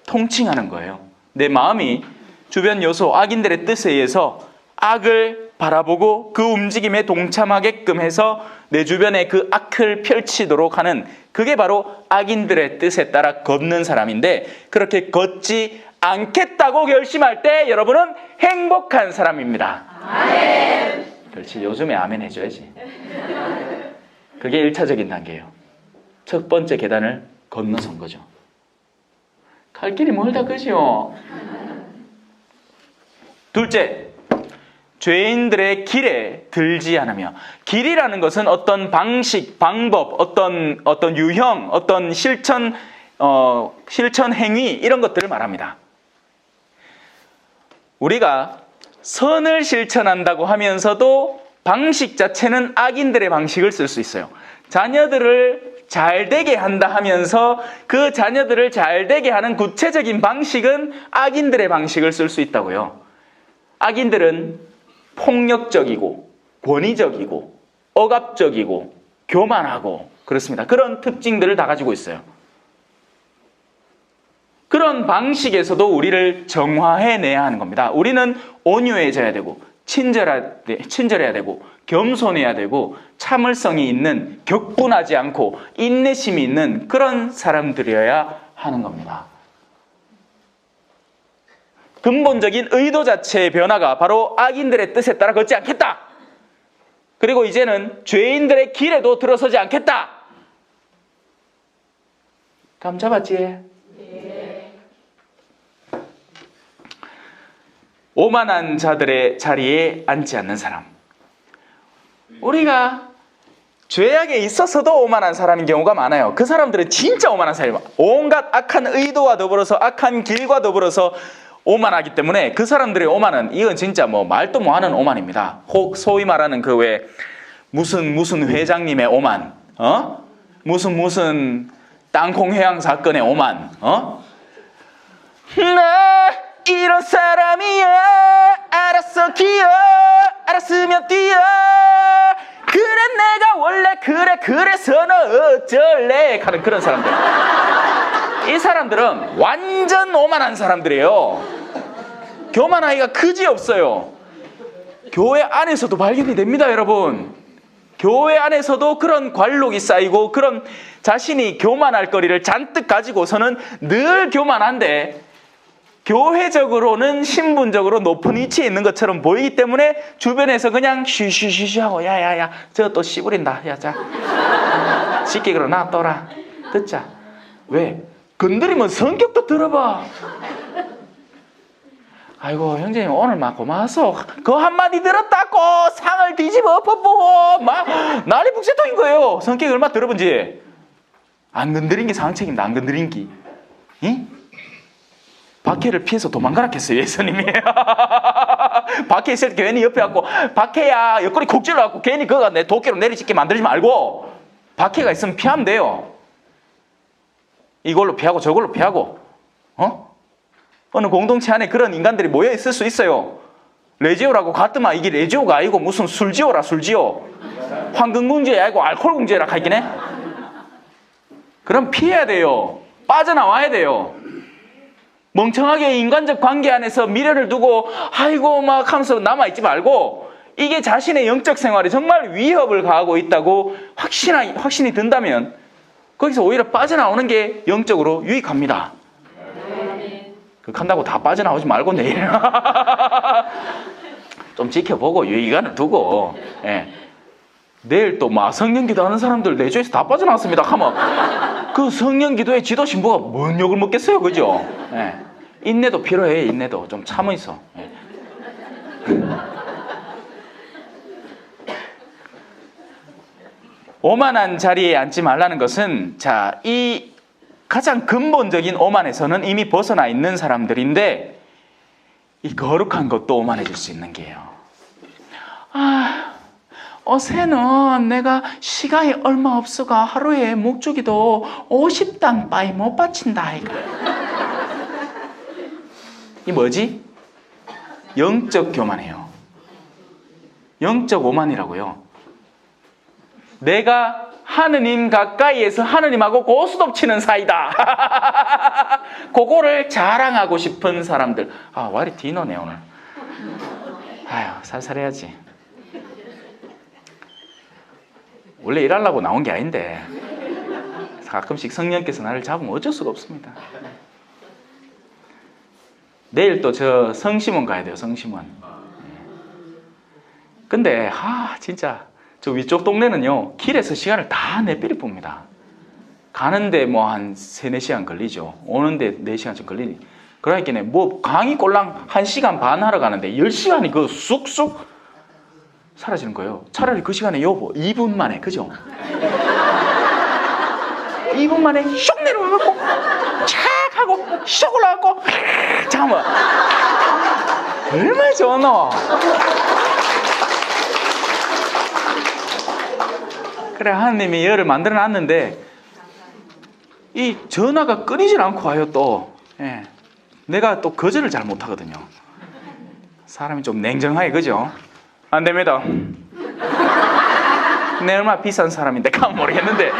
통칭하는 거예요. 내 마음이 주변 요소, 악인들의 뜻에 의해서 악을 바라보고 그 움직임에 동참하게끔 해서 내 주변에 그 악을 펼치도록 하는, 그게 바로 악인들의 뜻에 따라 걷는 사람인데, 그렇게 걷지 않겠다고 결심할 때 여러분은 행복한 사람입니다. 아멘. 그렇지, 요즘에 아멘 해줘야지. 그게 1차적인 단계예요. 첫 번째 계단을 건너선 거죠. 갈 길이 멀다, 그죠? 둘째, 죄인들의 길에 들지 않으며. 길이라는 것은 어떤 방식, 방법, 어떤 유형, 어떤 실천 행위, 이런 것들을 말합니다. 우리가 선을 실천한다고 하면서도 방식 자체는 악인들의 방식을 쓸 수 있어요. 자녀들을 잘 되게 한다 하면서 그 자녀들을 잘 되게 하는 구체적인 방식은 악인들의 방식을 쓸 수 있다고요. 악인들은 폭력적이고 권위적이고 억압적이고 교만하고 그렇습니다. 그런 특징들을 다 가지고 있어요. 그런 방식에서도 우리를 정화해내야 하는 겁니다. 우리는 온유해져야 되고 친절해야 되고 겸손해야 되고 참을성이 있는, 격분하지 않고 인내심이 있는 그런 사람들이어야 하는 겁니다. 근본적인 의도 자체의 변화가 바로 악인들의 뜻에 따라 걷지 않겠다. 그리고 이제는 죄인들의 길에도 들어서지 않겠다. 감 잡았지? 네. 오만한 자들의 자리에 앉지 않는 사람. 우리가 죄악에 있어서도 오만한 사람인 경우가 많아요. 그 사람들은 진짜 오만한 사람이에요. 온갖 악한 의도와 더불어서 악한 길과 더불어서 오만하기 때문에 그 사람들의 오만은, 이건 진짜 뭐 말도 못하는 오만입니다. 혹 소위 말하는 그 왜 무슨 회장님의 오만, 무슨 땅콩 회항 사건의 오만, 나 이런 사람이야, 알았어 기어, 알았으면 뛰어, 그래 내가 원래 그래서 너 어쩔래 하는 그런 사람들. 이 사람들은 완전 오만한 사람들이에요. 교만하기가 그지없어요. 교회 안에서도 발견이 됩니다, 여러분. 교회 안에서도 그런 관록이 쌓이고 그런 자신이 교만할 거리를 잔뜩 가지고서는 늘 교만한데 교회적으로는 신분적으로 높은 위치에 있는 것처럼 보이기 때문에 주변에서 그냥 쉬쉬쉬쉬 하고 야야야 저 또 씨부린다, 야 자 쉽게 그러 놔둬라, 듣자. 왜? 건드리면 성격도 들어봐. 아이고 형제님 오늘 막 고마워서 그 한마디 들었다고 상을 뒤집어 엎어보고 막 난리 북새통인 거예요. 성격이 얼마나 더러운지. 안 건드린 게 상책입니다. 안 건드린 게. 응? 박해를 피해서 도망가라겠어요. 예수님이. 박해 있을 때 괜히 옆에 갖고 박해야 옆구리 콕 찔러갖고 괜히 그거 내 도끼로 내리찍게 만들지 말고 박해가 있으면 피하면 돼요. 이걸로 피하고 저걸로 피하고 어느 공동체 안에 그런 인간들이 모여 있을 수 있어요. 레지오라고 갔더만 이게 레지오가 아니고 무슨 술지오라 술지오. 황금궁지에 아니고 알코올궁지라 하긴 해. 그럼 피해야 돼요. 빠져나와야 돼요. 멍청하게 인간적 관계 안에서 미련을 두고 아이고 막 하면서 남아있지 말고 이게 자신의 영적 생활에 정말 위협을 가하고 있다고 확신이 든다면 거기서 오히려 빠져나오는 게 영적으로 유익합니다. 그렇다고 다 빠져나오지 말고 내일 좀 지켜보고 유의간을 두고 내일 또 막 성령기도 하는 사람들 내주에서 다 빠져나왔습니다 하면 그 성령기도의 지도 신부가 뭔 욕을 먹겠어요, 그죠? 인내도 필요해. 인내도 좀 참어 있어. 오만한 자리에 앉지 말라는 것은 이 가장 근본적인 오만에서는 이미 벗어나 있는 사람들인데 이 거룩한 것도 오만해질 수 있는 게요. 어제는 내가 시간이 얼마 없어가 하루에 목주기도 50단 빠이 못 바친다 아이가. 이 뭐지? 영적 교만이에요. 영적 오만이라고요. 내가 하느님 가까이에서 하느님하고 고스톱 치는 사이다. 그거를 자랑하고 싶은 사람들. 와리 디너네 오늘. 아유 살살해야지. 원래 일하려고 나온 게 아닌데 가끔씩 성령께서 나를 잡으면 어쩔 수가 없습니다. 내일 또 저 성심원 가야 돼요. 성심원. 근데 진짜 저 위쪽 동네는요 길에서 시간을 다 내비를 봅니다. 가는데 뭐 한 3-4시간 걸리죠. 오는데 4시간쯤 걸리니 그러니까 뭐 강의 꼴랑 1시간 반 하러 가는데 10시간이 그 쑥쑥 사라지는 거예요. 차라리 그 시간에 여보 2분 만에 그죠? 2분 만에 슉 내려와갖고 착 하고 슉 올라가고 잠깐만 얼마나 좋노? 그래 하나님이 열을 만들어 놨는데 이 전화가 끊이질 않고 와요. 또 내가 또 거절을 잘 못하거든요. 사람이 좀 냉정하게 그죠? 안 됩니다. 내 얼마나 비싼 사람인데 가면 모르겠는데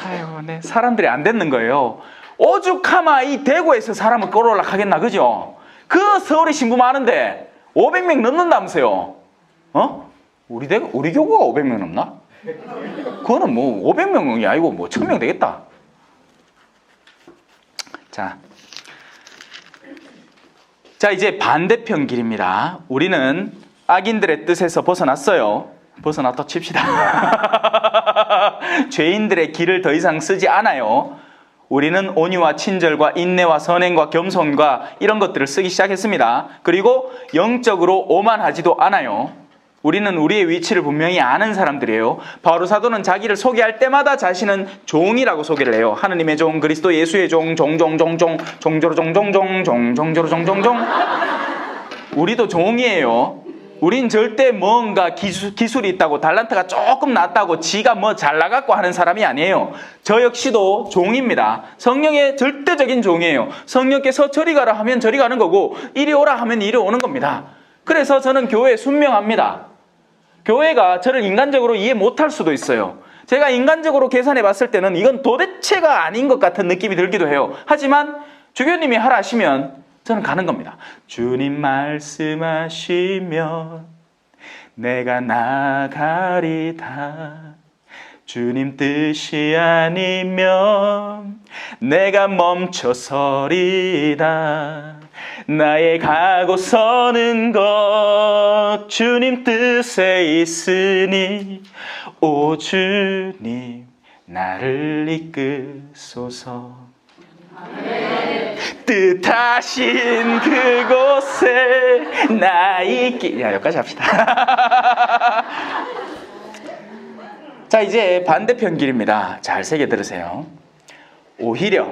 아이고 네 사람들이 안 됐는 거예요. 오죽하마 이 대구에서 사람을 끌어올라 하겠나 그죠? 그 서울에 신부 많은데 500명 넘는다면서요. 우리 교구가 500명 넘나? 그거는 뭐 500명이 아니고 뭐 1000명 되겠다. 자 이제 반대편 길입니다. 우리는 악인들의 뜻에서 벗어났어요. 벗어났다 칩시다. 죄인들의 길을 더 이상 쓰지 않아요. 우리는 온유와 친절과 인내와 선행과 겸손과 이런 것들을 쓰기 시작했습니다. 그리고 영적으로 오만하지도 않아요. 우리는 우리의 위치를 분명히 아는 사람들이에요. 바울 사도는 자기를 소개할 때마다 자신은 종이라고 소개를 해요. 하느님의 종, 그리스도 예수의 종, 종종종종, 종조로종종종, 종종조로종종종. 우리도 종이에요. 우린 절대 뭔가 기술이 있다고 달란트가 조금 낫다고 지가 뭐 잘나갔고 하는 사람이 아니에요. 저 역시도 종입니다. 성령의 절대적인 종이에요. 성령께서 저리 가라 하면 저리 가는 거고 이리 오라 하면 이리 오는 겁니다. 그래서 저는 교회에 순명합니다. 교회가 저를 인간적으로 이해 못할 수도 있어요. 제가 인간적으로 계산해 봤을 때는 이건 도대체가 아닌 것 같은 느낌이 들기도 해요. 하지만 주교님이 하라 하시면 저는 가는 겁니다. 주님 말씀하시면 내가 나가리다. 주님 뜻이 아니면 내가 멈춰서리다. 나의 가고 서는 것 주님 뜻에 있으니 오 주님 나를 이끄소서. 뜻하신 그곳에 나 있기. 야, 여기까지 합시다. 자, 이제 반대편 길입니다. 잘 새겨 들으세요. 오히려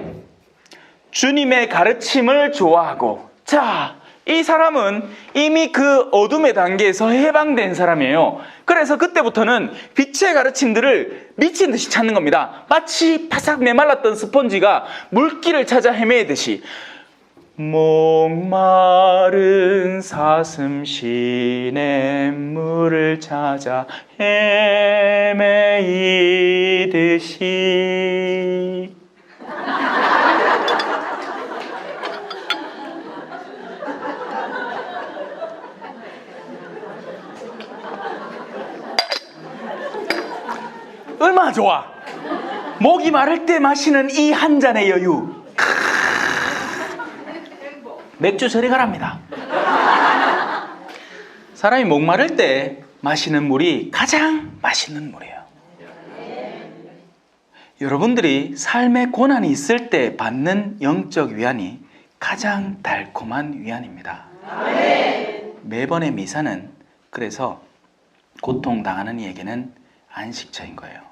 주님의 가르침을 좋아하고, 자, 이 사람은 이미 그 어둠의 단계에서 해방된 사람이에요. 그래서 그때부터는 빛의 가르침들을 미친 듯이 찾는 겁니다. 마치 바삭 메말랐던 스펀지가 물기를 찾아 헤매듯이. 목마른 사슴 시냇물을 찾아 헤매이듯이. 얼마나 좋아. 목이 마를 때 마시는 이 한 잔의 여유. 맥주 저리 가랍니다. 사람이 목마를 때 마시는 물이 가장 맛있는 물이에요. 여러분들이 삶의 고난이 있을 때 받는 영적 위안이 가장 달콤한 위안입니다. 매번의 미사는 그래서 고통당하는 이에게는 안식처인 거예요.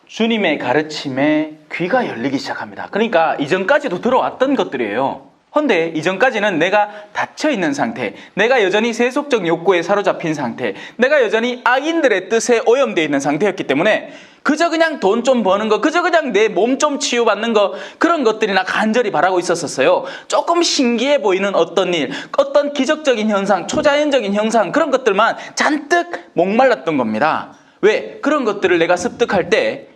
주님의 가르침에 귀가 열리기 시작합니다. 그러니까 이전까지도 들어왔던 것들이에요. 근데 이전까지는 내가 닫혀있는 상태, 내가 여전히 세속적 욕구에 사로잡힌 상태, 내가 여전히 악인들의 뜻에 오염되어 있는 상태였기 때문에 그저 그냥 돈 좀 버는 거, 그저 그냥 내 몸 좀 치유받는 거, 그런 것들이나 간절히 바라고 있었어요. 조금 신기해 보이는 어떤 일, 어떤 기적적인 현상, 초자연적인 현상, 그런 것들만 잔뜩 목말랐던 겁니다. 왜? 그런 것들을 내가 습득할 때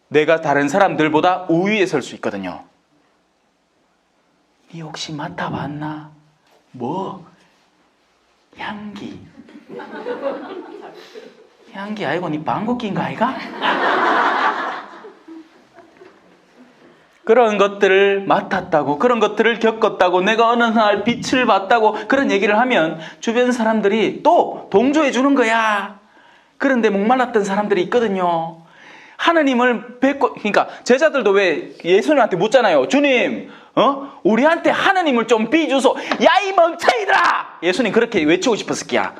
내가 다른 사람들보다 우위에 설 수 있거든요. 니 혹시 맡아봤나? 뭐? 향기. 향기 아이고 니 방귀 낀거 아이가? 그런 것들을 맡았다고, 그런 것들을 겪었다고, 내가 어느 날 빛을 봤다고 그런 얘기를 하면 주변 사람들이 또 동조해 주는 거야. 그런데 목말랐던 사람들이 있거든요. 하느님을 뵙고, 그러니까 제자들도 왜 예수님한테 묻잖아요. 주님, 우리한테 하느님을 좀 비주소. 야, 이 멍청이들아! 예수님 그렇게 외치고 싶었을 거야.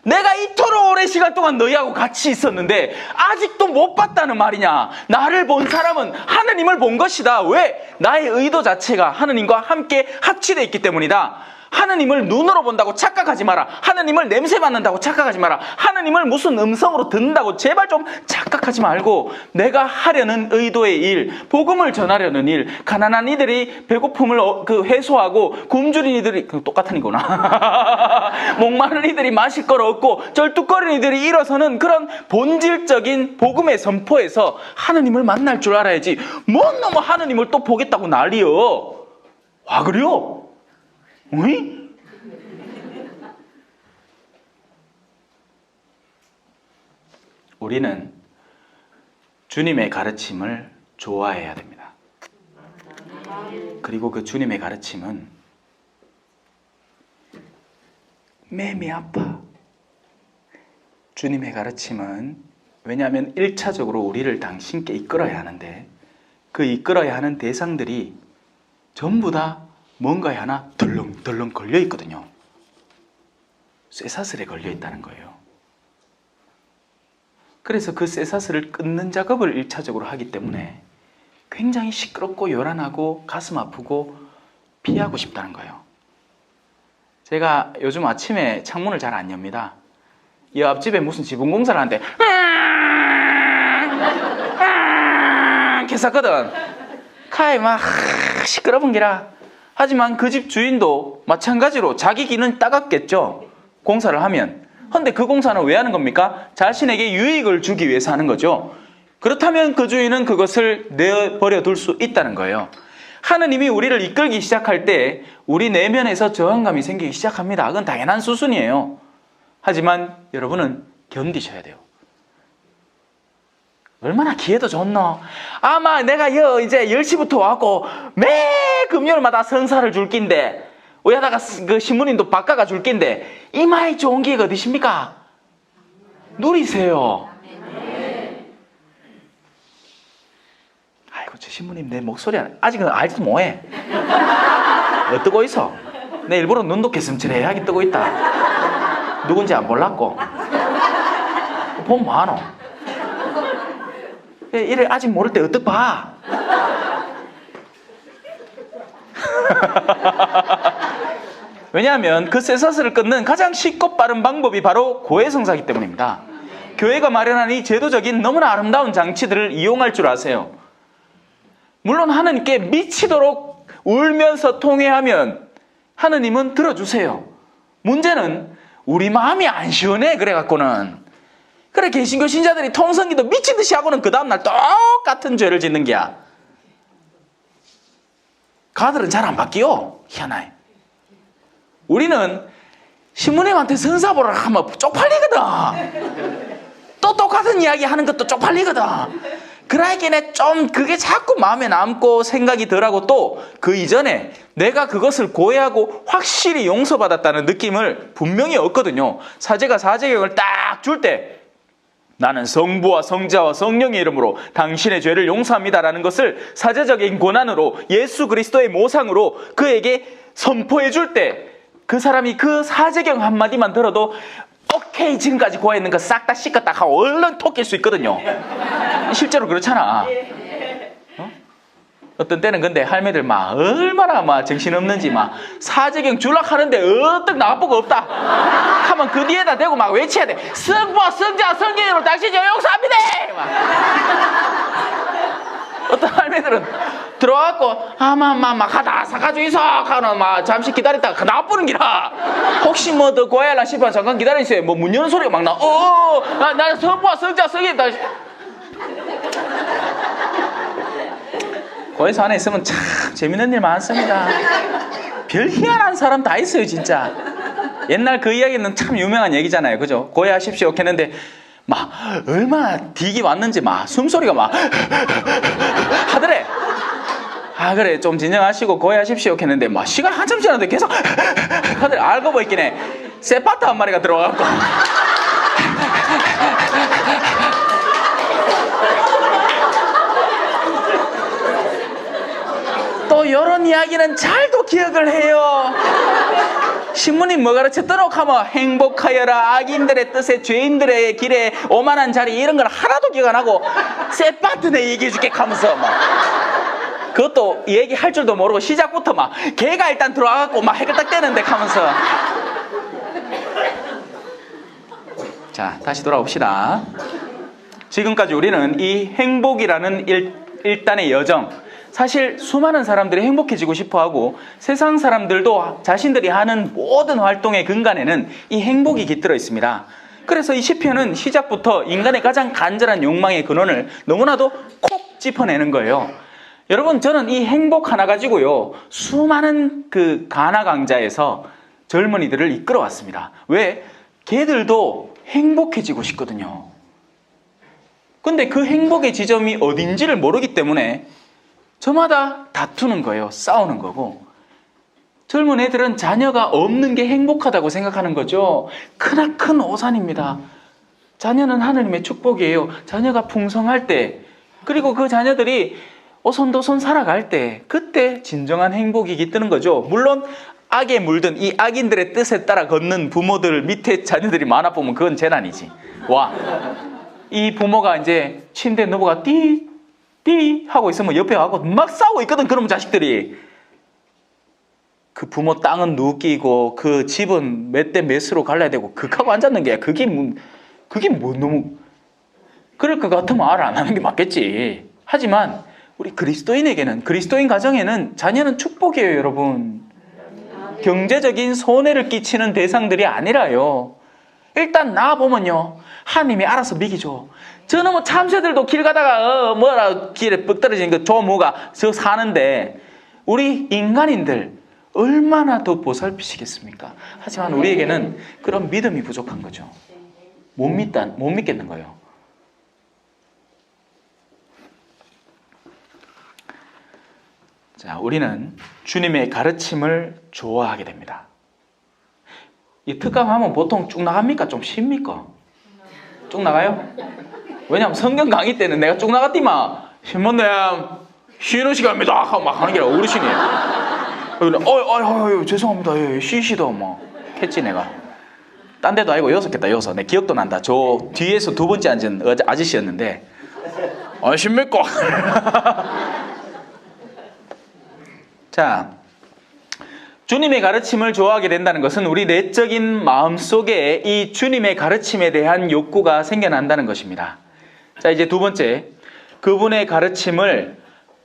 내가 이토록 오랜 시간 동안 너희하고 같이 있었는데 아직도 못 봤다는 말이냐. 나를 본 사람은 하느님을 본 것이다. 왜? 나의 의도 자체가 하느님과 함께 합치되어 있기 때문이다. 하느님을 눈으로 본다고 착각하지 마라. 하느님을 냄새 맡는다고 착각하지 마라. 하느님을 무슨 음성으로 듣는다고 제발 좀 착각하지 말고 내가 하려는 의도의 일, 복음을 전하려는 일, 가난한 이들이 배고픔을 해소하고 굶주린 이들이 똑같은 이구나. 목마른 이들이 마실 걸 얻고 절뚝거리는 이들이 일어서는 그런 본질적인 복음의 선포에서 하느님을 만날 줄 알아야지. 뭔 놈의 하느님을 또 보겠다고 난리여. 와 그래요? 어이? 우리는 주님의 가르침을 좋아해야 됩니다. 그리고 그 주님의 가르침은 맴이 아파. 주님의 가르침은 왜냐하면 1차적으로 우리를 당신께 이끌어야 하는데 그 이끌어야 하는 대상들이 전부 다 뭔가에 하나 덜렁덜렁 걸려 있거든요. 쇠사슬에 걸려 있다는 거예요. 그래서 그 쇠사슬을 끊는 작업을 1차적으로 하기 때문에 굉장히 시끄럽고 요란하고 가슴 아프고 피하고 싶다는 거예요. 제가 요즘 아침에 창문을 잘 안 엽니다. 이 앞집에 무슨 지붕 공사를 하는데 했었거든. 카이 막 시끄러운 기라. 하지만 그 집 주인도 마찬가지로 자기 귀는 따갑겠죠. 공사를 하면. 그런데 그 공사는 왜 하는 겁니까? 자신에게 유익을 주기 위해서 하는 거죠. 그렇다면 그 주인은 그것을 내버려 둘 수 있다는 거예요. 하느님이 우리를 이끌기 시작할 때 우리 내면에서 저항감이 생기기 시작합니다. 그건 당연한 수순이에요. 하지만 여러분은 견디셔야 돼요. 얼마나 기회도 좋노. 아마 내가 이제 10시부터 와갖고 매 금요일마다 성사를 줄 낀데 위에다가 그 신부님도 바꿔가 줄 낀데 이마이 좋은 기회가 어디십니까? 누리세요. 저 신부님 내 목소리 아직은 알지도 못해. 뜨고 있어. 내 일부러 눈도 개슴츠레하게 뜨고 있다. 누군지 안 몰랐고. 보면 뭐하노? 이래 아직 모를 때 어떡 봐. 왜냐하면 그 쇠사슬을 끊는 가장 쉽고 빠른 방법이 바로 고해성사이기 때문입니다. 교회가 마련한 이 제도적인 너무나 아름다운 장치들을 이용할 줄 아세요. 물론 하느님께 미치도록 울면서 통회하면 하느님은 들어주세요. 문제는 우리 마음이 안 시원해 그래갖고는. 그래 개신교 신자들이 통성기도 미친듯이 하고는 그 다음날 똑같은 죄를 짓는 게야. 가들은 잘 안 바뀌어. 희한해. 우리는 신부님한테 선사 보라 하면 쪽팔리거든. 또 똑같은 이야기 하는 것도 쪽팔리거든. 그러기에 좀 그게 자꾸 마음에 남고 생각이 덜하고 또 그 이전에 내가 그것을 고해하고 확실히 용서받았다는 느낌을 분명히 얻거든요. 사제가 사제경을 딱 줄 때 나는 성부와 성자와 성령의 이름으로 당신의 죄를 용서합니다라는 것을 사제적인 권한으로 예수 그리스도의 모상으로 그에게 선포해 줄 때 그 사람이 그 사제경 한마디만 들어도 오케이 지금까지 고해했는 거 싹 다 씻었다 하고 얼른 토낄 수 있거든요. 실제로 그렇잖아. 어떤 때는 근데 할매들 막 얼마나 막 정신없는지 막 사제경 줄락 하는데 어떡 나쁘고 없다 하면 그 뒤에다 대고 막 외쳐야 돼. 성부와 성자 성령으로 당신 죄 용서합니다. 어떤 할매들은 들어와갖고 아마마 막 하다 사가지고 있어 하는 막 잠시 기다렸다가 나쁘는 기라. 혹시 뭐 더 고해하려 싶어 잠깐 기다리세요. 뭐 문 여는 소리가 막 나. 나는 성부와 성자 성령 다. 고해서 안에 있으면 참 재밌는 일 많습니다. 별 희한한 사람 다 있어요 진짜. 옛날 그 이야기는 참 유명한 얘기잖아요. 그죠? 고해하십시오 했는데 막 얼마나 딕이 왔는지 막 숨소리가 막 하더래. 아 그래 좀 진정하시고 고해하십시오 했는데 막 시간 한참 지났는데 계속 하더래. 알고 보이긴 해. 세파트 한 마리가 들어와갖고 또 이런 이야기는 잘도 기억을 해요. 신부님 뭐 가르쳤더노 하면 행복하여라 악인들의 뜻에 죄인들의 길에 오만한 자리 이런 걸 하나도 기억 안 하고 세파트 내 얘기해 줄게 하면서 막 그것도 얘기할 줄도 모르고 시작부터 막 걔가 일단 들어와갖고 막 해글딱대는데 하면서. 자 다시 돌아옵시다. 지금까지 우리는 이 행복이라는 일단의 여정, 사실 수많은 사람들이 행복해지고 싶어하고 세상 사람들도 자신들이 하는 모든 활동의 근간에는 이 행복이 깃들어 있습니다. 그래서 이 시편은 시작부터 인간의 가장 간절한 욕망의 근원을 너무나도 콕 짚어내는 거예요. 여러분 저는 이 행복 하나 가지고요 수많은 그 가나 강좌에서 젊은이들을 이끌어 왔습니다. 왜? 걔들도 행복해지고 싶거든요. 근데 그 행복의 지점이 어딘지를 모르기 때문에 저마다 다투는 거예요. 싸우는 거고. 젊은 애들은 자녀가 없는 게 행복하다고 생각하는 거죠. 크나큰 오산입니다. 자녀는 하느님의 축복이에요. 자녀가 풍성할 때, 그리고 그 자녀들이 오손도손 살아갈 때, 그때 진정한 행복이 깃드는 거죠. 물론 악에 물든 이 악인들의 뜻에 따라 걷는 부모들 밑에 자녀들이 많아 보면 그건 재난이지. 와, 이 부모가 이제 침대에 누워가 띠 하고 있으면 옆에 가고 막 싸우고 있거든. 그러면 자식들이 그 부모 땅은 누끼고 그 집은 몇 대 몇으로 갈라야 되고 극하고 앉았는 게 그게 뭐 너무 그럴 것 같으면 말 안 하는 게 맞겠지. 하지만 우리 그리스도인에게는, 그리스도인 가정에는 자녀는 축복이에요. 여러분, 경제적인 손해를 끼치는 대상들이 아니라요. 일단 나보면요 하나님이 알아서 먹이죠. 저는 뭐 참새들도 길 가다가 뭐라 길에 뻑 떨어지는 그 조무가 저 사는데 우리 인간인들 얼마나 더 보살피시겠습니까? 하지만 우리에게는 그런 믿음이 부족한 거죠. 못 믿겠는 거예요. 자, 우리는 주님의 가르침을 좋아하게 됩니다. 이 특강하면 보통 쭉 나갑니까? 좀 쉽니까? 쭉 나가요? 왜냐면 성경 강의 때는 내가 쭉 나갔디만 신부님 쉬는 시간입니다 하고 막 하는 게 아니라 어르신이에요. 죄송합니다. 예, 쉬시다 뭐 했지 내가. 딴 데도 아니고 여섯겠다 여섯. 내 기억도 난다. 저 뒤에서 두 번째 앉은 아저씨였는데 아십니까? 자, 주님의 가르침을 좋아하게 된다는 것은 우리 내적인 마음속에 이 주님의 가르침에 대한 욕구가 생겨난다는 것입니다. 자, 이제 두 번째, 그분의 가르침을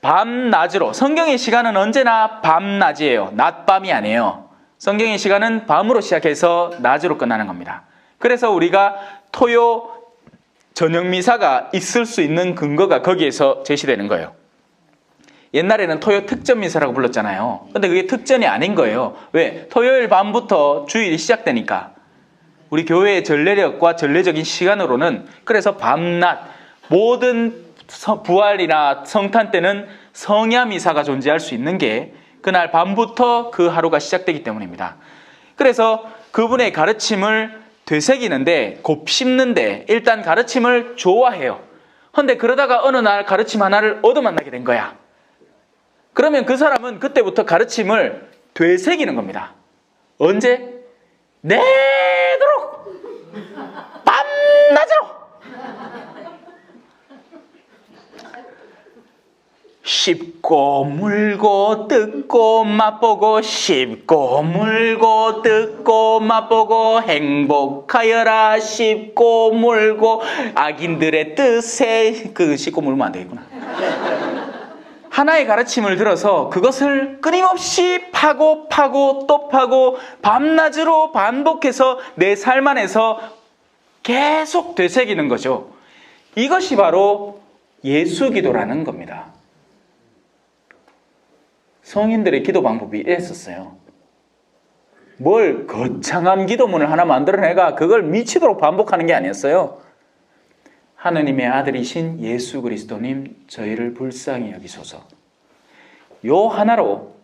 밤낮으로. 성경의 시간은 언제나 밤낮이에요. 낮밤이 아니에요. 성경의 시간은 밤으로 시작해서 낮으로 끝나는 겁니다. 그래서 우리가 토요 저녁 미사가 있을 수 있는 근거가 거기에서 제시되는 거예요. 옛날에는 토요 특전 미사라고 불렀잖아요. 근데 그게 특전이 아닌 거예요. 왜? 토요일 밤부터 주일이 시작되니까. 우리 교회의 전례력과 전례적인 시간으로는 그래서 밤낮 모든 부활이나 성탄 때는 성야 미사가 존재할 수 있는 게 그날 밤부터 그 하루가 시작되기 때문입니다. 그래서 그분의 가르침을 되새기는데 곱씹는데 일단 가르침을 좋아해요. 근데 그러다가 어느 날 가르침 하나를 얻어만나게 된 거야. 그러면 그 사람은 그때부터 가르침을 되새기는 겁니다. 언제? 내도록 밤낮으로 씹고 물고 뜯고 맛보고 씹고 물고 뜯고 맛보고 행복하여라. 씹고 물고 악인들의 뜻에 씹고 물면 안 되겠구나. 하나의 가르침을 들어서 그것을 끊임없이 파고 또 파고 밤낮으로 반복해서 내 삶 안에서 계속 되새기는 거죠. 이것이 바로 예수기도라는 겁니다. 성인들의 기도 방법이 이랬었어요. 뭘 거창한 기도문을 하나 만들어내가 그걸 미치도록 반복하는 게 아니었어요. 하느님의 아들이신 예수 그리스도님 저희를 불쌍히 여기소서. 요 하나로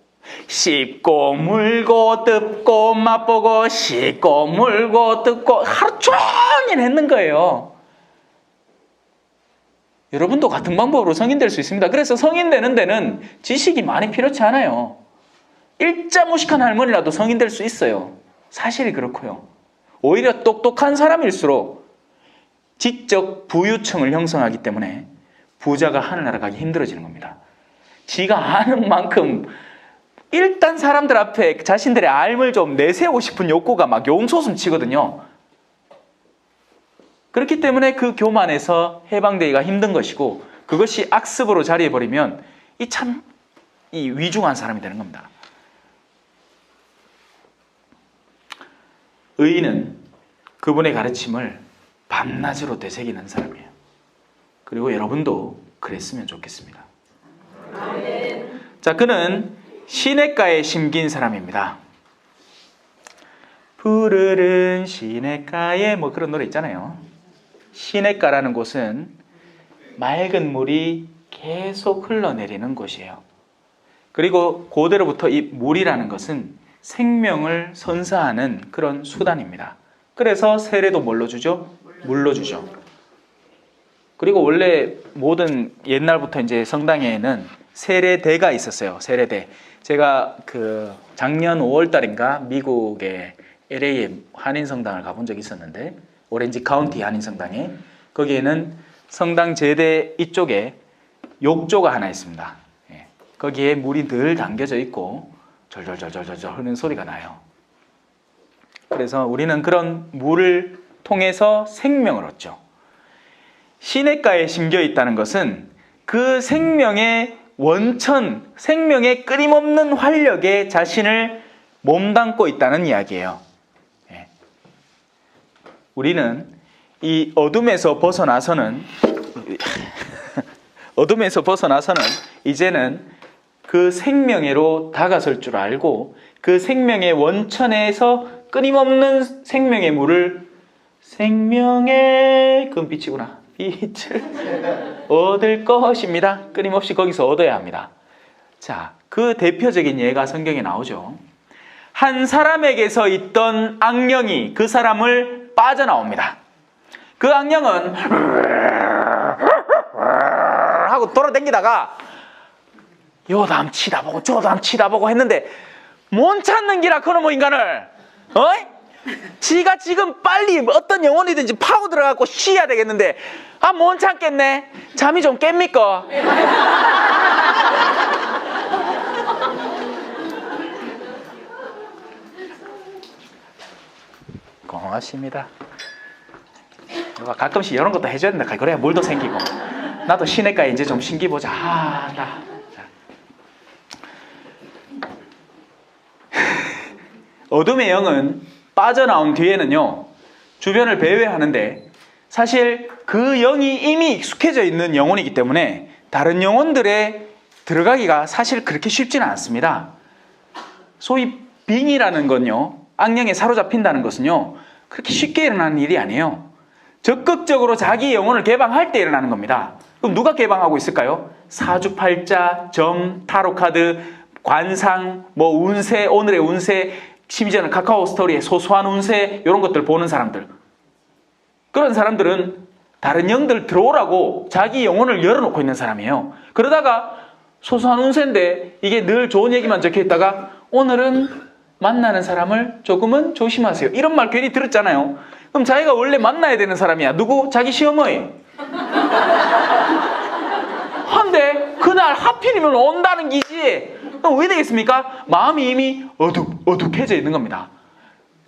씹고 물고 뜯고 맛보고 씹고 물고 뜯고 하루 종일 했는 거예요. 여러분도 같은 방법으로 성인 될 수 있습니다. 그래서 성인 되는 데는 지식이 많이 필요치 않아요. 일자 무식한 할머니라도 성인 될 수 있어요. 사실이 그렇고요. 오히려 똑똑한 사람일수록 지적 부유층을 형성하기 때문에 부자가 하늘나라 가기 힘들어지는 겁니다. 지가 아는 만큼 일단 사람들 앞에 자신들의 알을 좀 내세우고 싶은 욕구가 막 용솟음 치거든요. 그렇기 때문에 그 교만에서 해방되기가 힘든 것이고 그것이 악습으로 자리해버리면 이 위중한 사람이 되는 겁니다. 의인은 그분의 가르침을 밤낮으로 되새기는 사람이에요. 그리고 여러분도 그랬으면 좋겠습니다. 아멘. 자, 그는 시냇가에 심긴 사람입니다. 푸르른 시냇가에 뭐 그런 노래 있잖아요. 시냇가라는 곳은 맑은 물이 계속 흘러내리는 곳이에요. 그리고 고대로부터 이 물이라는 것은 생명을 선사하는 그런 수단입니다. 그래서 세례도 뭘로 주죠? 물로 주죠. 그리고 원래 모든 옛날부터 이제 성당에는 세례대가 있었어요. 세례대. 제가 작년 5월 달인가 미국의 LA에 한인성당을 가본 적이 있었는데 오렌지 카운티 한인성당에 거기에는 성당 제대 이쪽에 욕조가 하나 있습니다. 예. 거기에 물이 늘 담겨져 있고 절절절절절 흐르는 소리가 나요. 그래서 우리는 그런 물을 통해서 생명을 얻죠. 시냇가에 심겨 있다는 것은 그 생명의 원천, 생명의 끊임없는 활력에 자신을 몸담고 있다는 이야기예요. 예. 우리는 이 어둠에서 벗어나서는 이제는 그 생명애로 다가설 줄 알고 그 생명의 원천에서 끊임없는 생명의 물을 생명의 금빛이구나. 빛을 얻을 것입니다. 끊임없이 거기서 얻어야 합니다. 자, 그 대표적인 예가 성경에 나오죠. 한 사람에게서 있던 악령이 그 사람을 빠져나옵니다. 그 악령은 하고 돌아다니다가 요 담 치다보고 저 담 치다보고 했는데 못 찾는 기라 그놈의 인간을. 어이? 지가 지금 빨리 어떤 영혼이든지 파고 들어가고 쉬어야 되겠는데 못 참겠네. 잠이 좀 깹니까? 고맙습니다. 가끔씩 이런 것도 해줘야 된다. 그래야 물도 생기고 나도 시내가에 이제 좀 신기보자. 어둠의 영은 빠져나온 뒤에는요 주변을 배회하는데 사실 그 영이 이미 익숙해져 있는 영혼이기 때문에 다른 영혼들에 들어가기가 사실 그렇게 쉽지는 않습니다. 소위 빙이라는 건요, 악령에 사로잡힌다는 것은요 그렇게 쉽게 일어나는 일이 아니에요. 적극적으로 자기 영혼을 개방할 때 일어나는 겁니다. 그럼 누가 개방하고 있을까요? 사주팔자, 점, 타로카드, 관상, 뭐 운세, 오늘의 운세, 심지어는 카카오 스토리에 소소한 운세 이런 것들 보는 사람들, 그런 사람들은 다른 영들 들어오라고 자기 영혼을 열어놓고 있는 사람이에요. 그러다가 소소한 운세인데 이게 늘 좋은 얘기만 적혀있다가 오늘은 만나는 사람을 조금은 조심하세요 이런 말 괜히 들었잖아요. 그럼 자기가 원래 만나야 되는 사람이야. 누구? 자기 시어머니. 한데 그날 하필이면 온다는 기지. 그럼 왜 되겠습니까? 마음이 이미 어둑해져 있는 겁니다.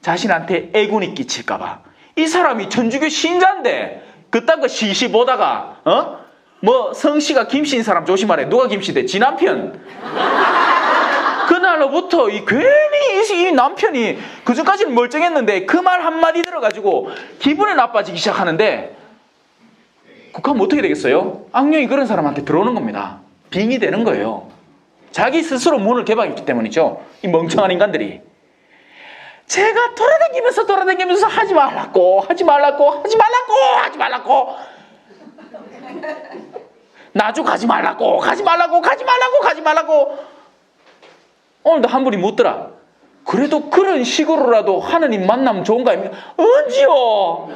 자신한테 애군이 끼칠까봐. 이 사람이 천주교 신자인데 그딴 거 시시 보다가 뭐 성씨가 김씨인 사람 조심하래. 누가 김씨대? 지 남편. 그날로부터 괜히 이 남편이 그전까지는 멀쩡했는데 그 말 한마디 들어가지고 기분이 나빠지기 시작하는데 그럼 어떻게 되겠어요? 악령이 그런 사람한테 들어오는 겁니다. 빙이 되는 거예요. 자기 스스로 문을 개방했기 때문이죠. 이 멍청한 인간들이. 제가 돌아다니면서 하지 말라고 나주 가지 말라고 오늘도 한 분이 묻더라. 그래도 그런 식으로라도 하느님 만나면 좋은 거 아닙니까? 언제요?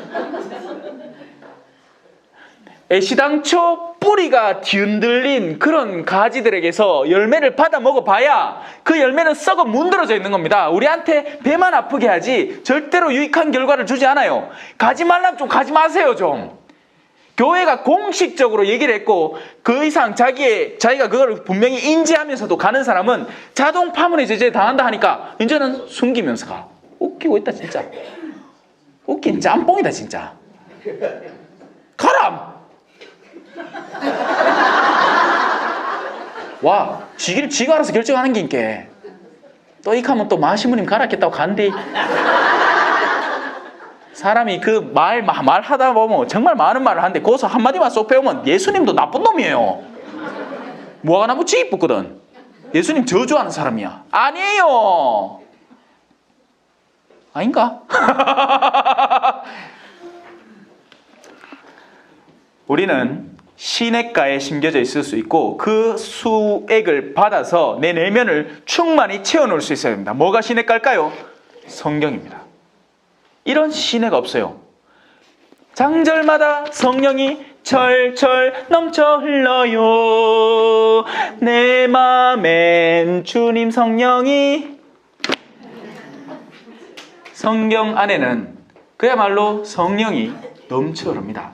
애시당초 뿌리가 뒤흔들린 그런 가지들에게서 열매를 받아 먹어봐야 그 열매는 썩어 문드러져 있는 겁니다. 우리한테 배만 아프게 하지 절대로 유익한 결과를 주지 않아요. 가지 말라면 좀 가지 마세요 좀. 교회가 공식적으로 얘기를 했고 그 이상 자기가 그걸 분명히 인지하면서도 가는 사람은 자동 파문의 제재에 당한다 하니까 이제는 숨기면서 가. 웃기고 있다 진짜. 웃긴 짬뽕이다 진짜. 가람! 와, 지가 알아서 결정하는 게 인게. 또 이카면 또 마시무님 가라겠다고 간디. 사람이 그 말하다 보면 정말 많은 말을 하는데 거기서 한마디만 쏙 배우면 예수님도 나쁜 놈이에요. 무화과나무 찌 붙거든. 예수님 저주하는 사람이야. 아니에요. 아닌가? 우리는 시냇가에 심겨져 있을 수 있고 그 수액을 받아서 내 내면을 충만히 채워놓을 수 있어야 됩니다. 뭐가 시냇가일까요? 성경입니다. 이런 시내가 없어요. 장절마다 성령이 철철 넘쳐 흘러요. 내 맘엔 주님 성령이. 성경 안에는 그야말로 성령이 넘쳐 흐릅니다.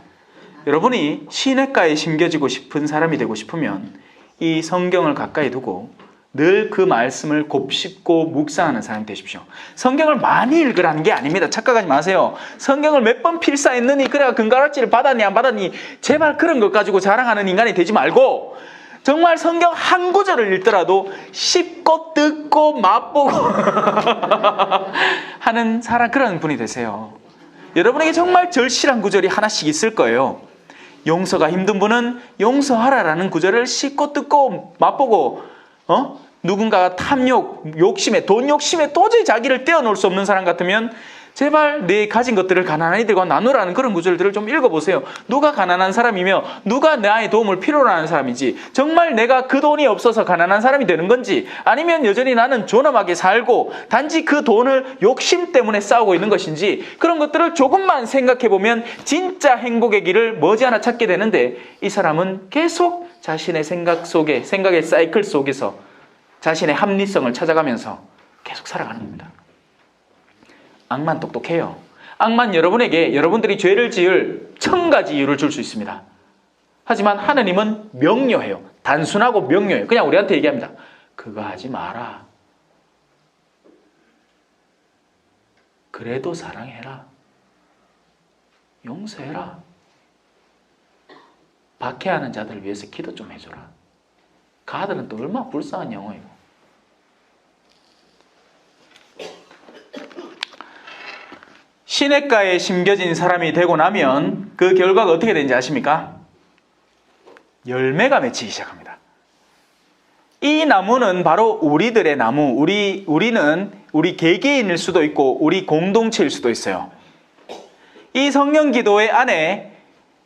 여러분이 시냇가에 심겨지고 싶은 사람이 되고 싶으면 이 성경을 가까이 두고 늘 그 말씀을 곱씹고 묵상하는 사람이 되십시오. 성경을 많이 읽으라는 게 아닙니다. 착각하지 마세요. 성경을 몇 번 필사했느니 그래야 금가락지를 받았니 안 받았니 제발 그런 것 가지고 자랑하는 인간이 되지 말고 정말 성경 한 구절을 읽더라도 씹고 뜯고 맛보고 하는 그런 분이 되세요. 여러분에게 정말 절실한 구절이 하나씩 있을 거예요. 용서가 힘든 분은 용서하라라는 구절을 씹고 뜯고 맛보고 누군가가 탐욕, 욕심에, 돈 욕심에 도저히 자기를 떼어놓을 수 없는 사람 같으면 제발 내 가진 것들을 가난한 이들과 나누라는 그런 구절들을 좀 읽어보세요. 누가 가난한 사람이며 누가 나의 도움을 필요로 하는 사람이지, 정말 내가 그 돈이 없어서 가난한 사람이 되는 건지, 아니면 여전히 나는 존엄하게 살고 단지 그 돈을 욕심 때문에 싸우고 있는 것인지, 그런 것들을 조금만 생각해보면 진짜 행복의 길을 머지않아 찾게 되는데, 이 사람은 계속 자신의 생각 속에, 생각의 사이클 속에서 자신의 합리성을 찾아가면서 계속 살아가는 겁니다. 악만 똑똑해요. 악만 여러분에게 여러분들이 죄를 지을 1000가지 이유를 줄 수 있습니다. 하지만 하느님은 명료해요. 단순하고 명료해요. 그냥 우리한테 얘기합니다. 그거 하지 마라. 그래도 사랑해라. 용서해라. 박해하는 자들을 위해서 기도 좀 해줘라. 그 아들은 또 얼마나 불쌍한 영혼이고. 시냇가에 심겨진 사람이 되고 나면 그 결과가 어떻게 되는지 아십니까? 열매가 맺히기 시작합니다. 이 나무는 바로 우리들의 나무, 우리는 우리 개개인일 수도 있고 우리 공동체일 수도 있어요. 이 성령기도회 안에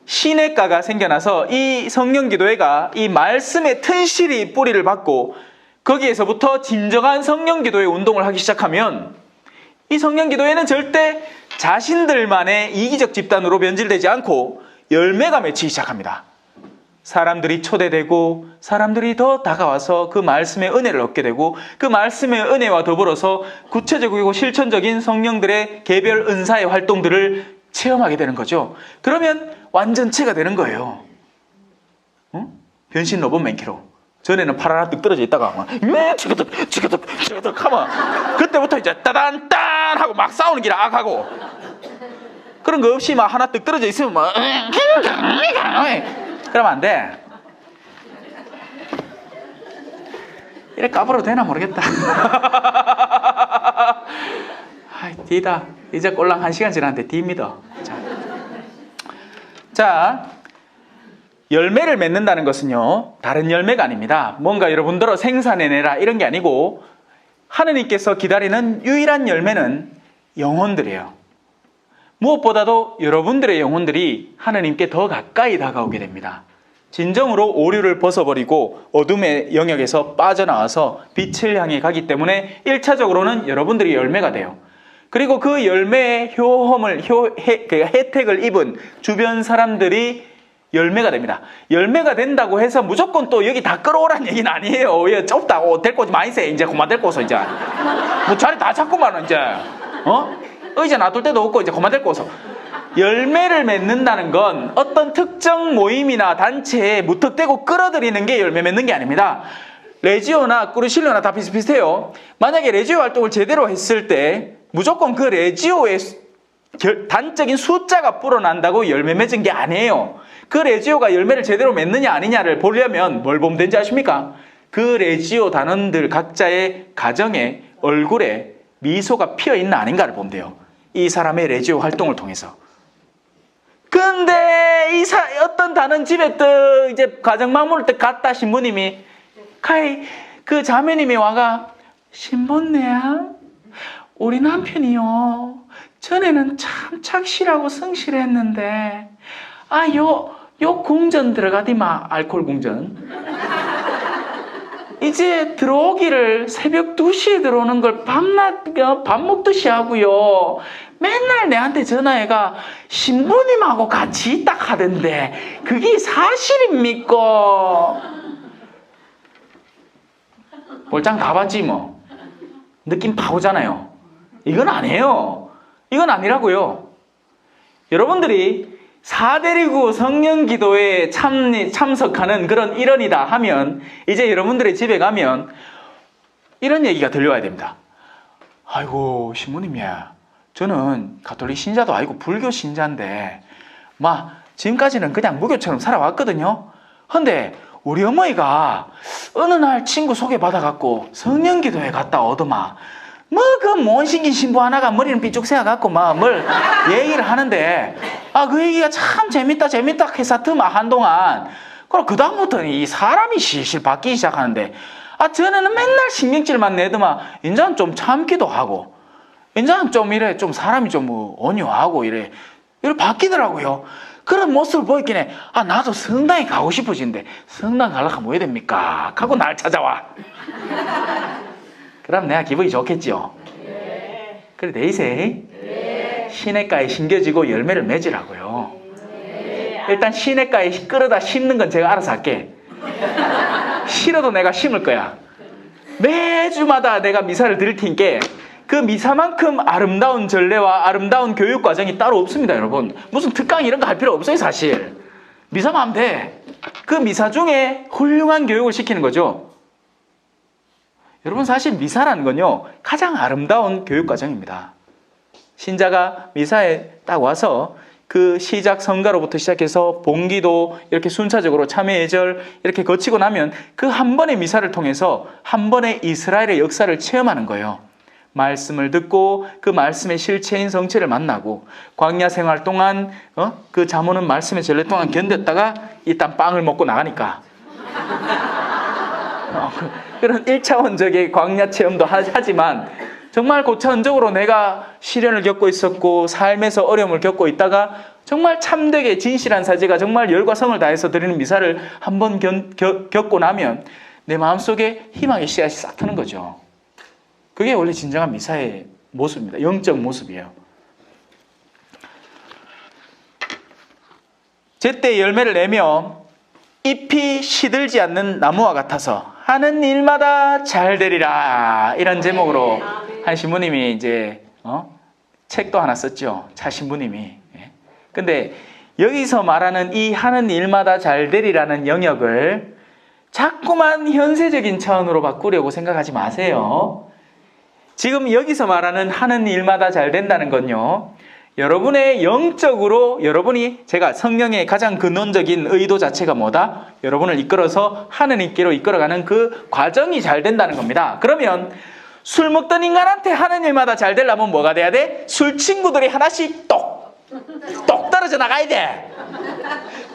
시냇가가 생겨나서 이 성령기도회가 이 말씀의 튼실히 뿌리를 받고 거기에서부터 진정한 성령기도회 운동을 하기 시작하면, 이 성령기도회는 절대 자신들만의 이기적 집단으로 변질되지 않고 열매가 맺히기 시작합니다. 사람들이 초대되고 사람들이 더 다가와서 그 말씀의 은혜를 얻게 되고, 그 말씀의 은혜와 더불어서 구체적이고 실천적인 성령들의 개별 은사의 활동들을 체험하게 되는 거죠. 그러면 완전체가 되는 거예요. 변신 로봇 맨키로. 전에는 팔 하나 뚝 떨어져 있다가 막 치그득 하면 그때부터 이제 따단딴 하고 막 싸우는 길 악하고, 그런 거 없이 막 하나 뚝 떨어져 있으면 막 그러면 안 돼. 이래 까불어도 되나 모르겠다. 아이, 뒤다. 이제 꼴랑 1시간 지났는데 뒤입니다. 자, 열매를 맺는다는 것은요, 다른 열매가 아닙니다. 뭔가 여러분들어 생산해내라 이런 게 아니고, 하느님께서 기다리는 유일한 열매는 영혼들이에요. 무엇보다도 여러분들의 영혼들이 하느님께 더 가까이 다가오게 됩니다. 진정으로 오류를 벗어버리고 어둠의 영역에서 빠져나와서 빛을 향해 가기 때문에 1차적으로는 여러분들이 열매가 돼요. 그리고 그 열매의 혜택을 입은 주변 사람들이 열매가 됩니다. 열매가 된다고 해서 무조건 또 여기 다 끌어오라는 얘기는 아니에요. 예, 좁다. 데리고 오지 마이세. 이제 그만 데리고 오서 이제. 뭐 자리 다 찾고만 이제. 의자 놔둘 데도 없고 이제 그만 데리고 오서. 열매를 맺는다는 건 어떤 특정 모임이나 단체에 무턱대고 끌어들이는 게 열매 맺는 게 아닙니다. 레지오나 꾸르실로나 다 비슷비슷해요. 만약에 레지오 활동을 제대로 했을 때 무조건 그 레지오의 단적인 숫자가 불어난다고 열매 맺은 게 아니에요. 그 레지오가 열매를 제대로 맺느냐 아니냐를 보려면 뭘 보면 되는지 아십니까? 그 레지오 단원들 각자의 가정에, 얼굴에 미소가 피어있나 아닌가를 보면 돼요. 이 사람의 레지오 활동을 통해서. 근데 어떤 단원 집에 또 이제 가정 막물을 때 갔다 신부님이 그 자매님이 와가, 신부님, 우리 남편이요, 전에는 참 착실하고 성실했는데 요 궁전 들어가디마, 알코올 궁전. 이제 들어오기를 새벽 2시에 들어오는 걸 밤낮 밥 먹듯이 하고요. 맨날 내한테 전화해가 신부님하고 같이 있다 하던데 그게 사실입니까? 볼장 가봤지 뭐. 느낌 파오잖아요. 이건 아니에요. 이건 아니라고요. 여러분들이 4대리구 성령기도회에 참석하는 그런 일원이다 하면, 이제 여러분들의 집에 가면 이런 얘기가 들려와야 됩니다. 아이고 신부님이야, 저는 가톨릭 신자도 아니고 불교 신자인데 지금까지는 그냥 무교처럼 살아왔거든요. 근데 우리 어머니가 어느 날 친구 소개받아갖고 성령기도회 갔다 오더만 그 못생긴 신부 하나가 머리는 삐쭉 세워갖고 뭘 얘기를 하는데, 그 얘기가 참 재밌다 해서 듣마 한동안. 그럼 그 다음부터는 이 사람이 실실 바뀌기 시작하는데, 전에는 맨날 신경질만 내더만 이제는 좀 참기도 하고, 이제는 좀 이래 좀 사람이 좀 뭐 온유하고 이래 바뀌더라고요. 그런 모습을 보이긴 해. 나도 성당에 가고 싶어지는데 성당 가려면 뭐 해야 됩니까? 하고 날 찾아와. 그럼 내가 기분이 좋겠지요. 그래 내이세 시냇가에 심겨지고 열매를 맺으라고요. 일단 시냇가에 끌어다 심는 건 제가 알아서 할게. 싫어도 내가 심을 거야. 매주마다 내가 미사를 드릴 테니까 그 미사만큼 아름다운 전례와 아름다운 교육 과정이 따로 없습니다, 여러분. 무슨 특강 이런 거 할 필요 없어요, 사실. 미사만 하면 돼. 그 미사 중에 훌륭한 교육을 시키는 거죠. 여러분, 사실 미사라는 건요, 가장 아름다운 교육 과정입니다. 신자가 미사에 딱 와서 그 시작 성가로부터 시작해서 봉기도 이렇게 순차적으로 참회 예절 이렇게 거치고 나면 그 한 번의 미사를 통해서 한 번의 이스라엘의 역사를 체험하는 거예요. 말씀을 듣고 그 말씀의 실체인 성체를 만나고 광야 생활 동안 그 잠오는 말씀의 전례 동안 견뎠다가 일단 빵을 먹고 나가니까 그런 1차원적인 광야 체험도 하지만 정말 고차원적으로 내가 시련을 겪고 있었고 삶에서 어려움을 겪고 있다가 정말 참되게 진실한 사제가 정말 열과 성을 다해서 드리는 미사를 한번 겪고 나면 내 마음속에 희망의 씨앗이 싹 트는 거죠. 그게 원래 진정한 미사의 모습입니다. 영적 모습이에요. 제때 열매를 내며 잎이 시들지 않는 나무와 같아서 하는 일마다 잘 되리라. 이런 제목으로 한 신부님이 이제 책도 하나 썼죠. 차 신부님이. 근데 여기서 말하는 이 하는 일마다 잘 되리라는 영역을 자꾸만 현세적인 차원으로 바꾸려고 생각하지 마세요. 지금 여기서 말하는 하는 일마다 잘 된다는 건요, 여러분의 영적으로 제가 성령의 가장 근원적인 의도 자체가 뭐다? 여러분을 이끌어서 하느님께로 이끌어가는 그 과정이 잘 된다는 겁니다. 그러면 술 먹던 인간한테 하는 일마다 잘 되려면 뭐가 돼야 돼? 술 친구들이 하나씩 똑 떨어져 나가야 돼.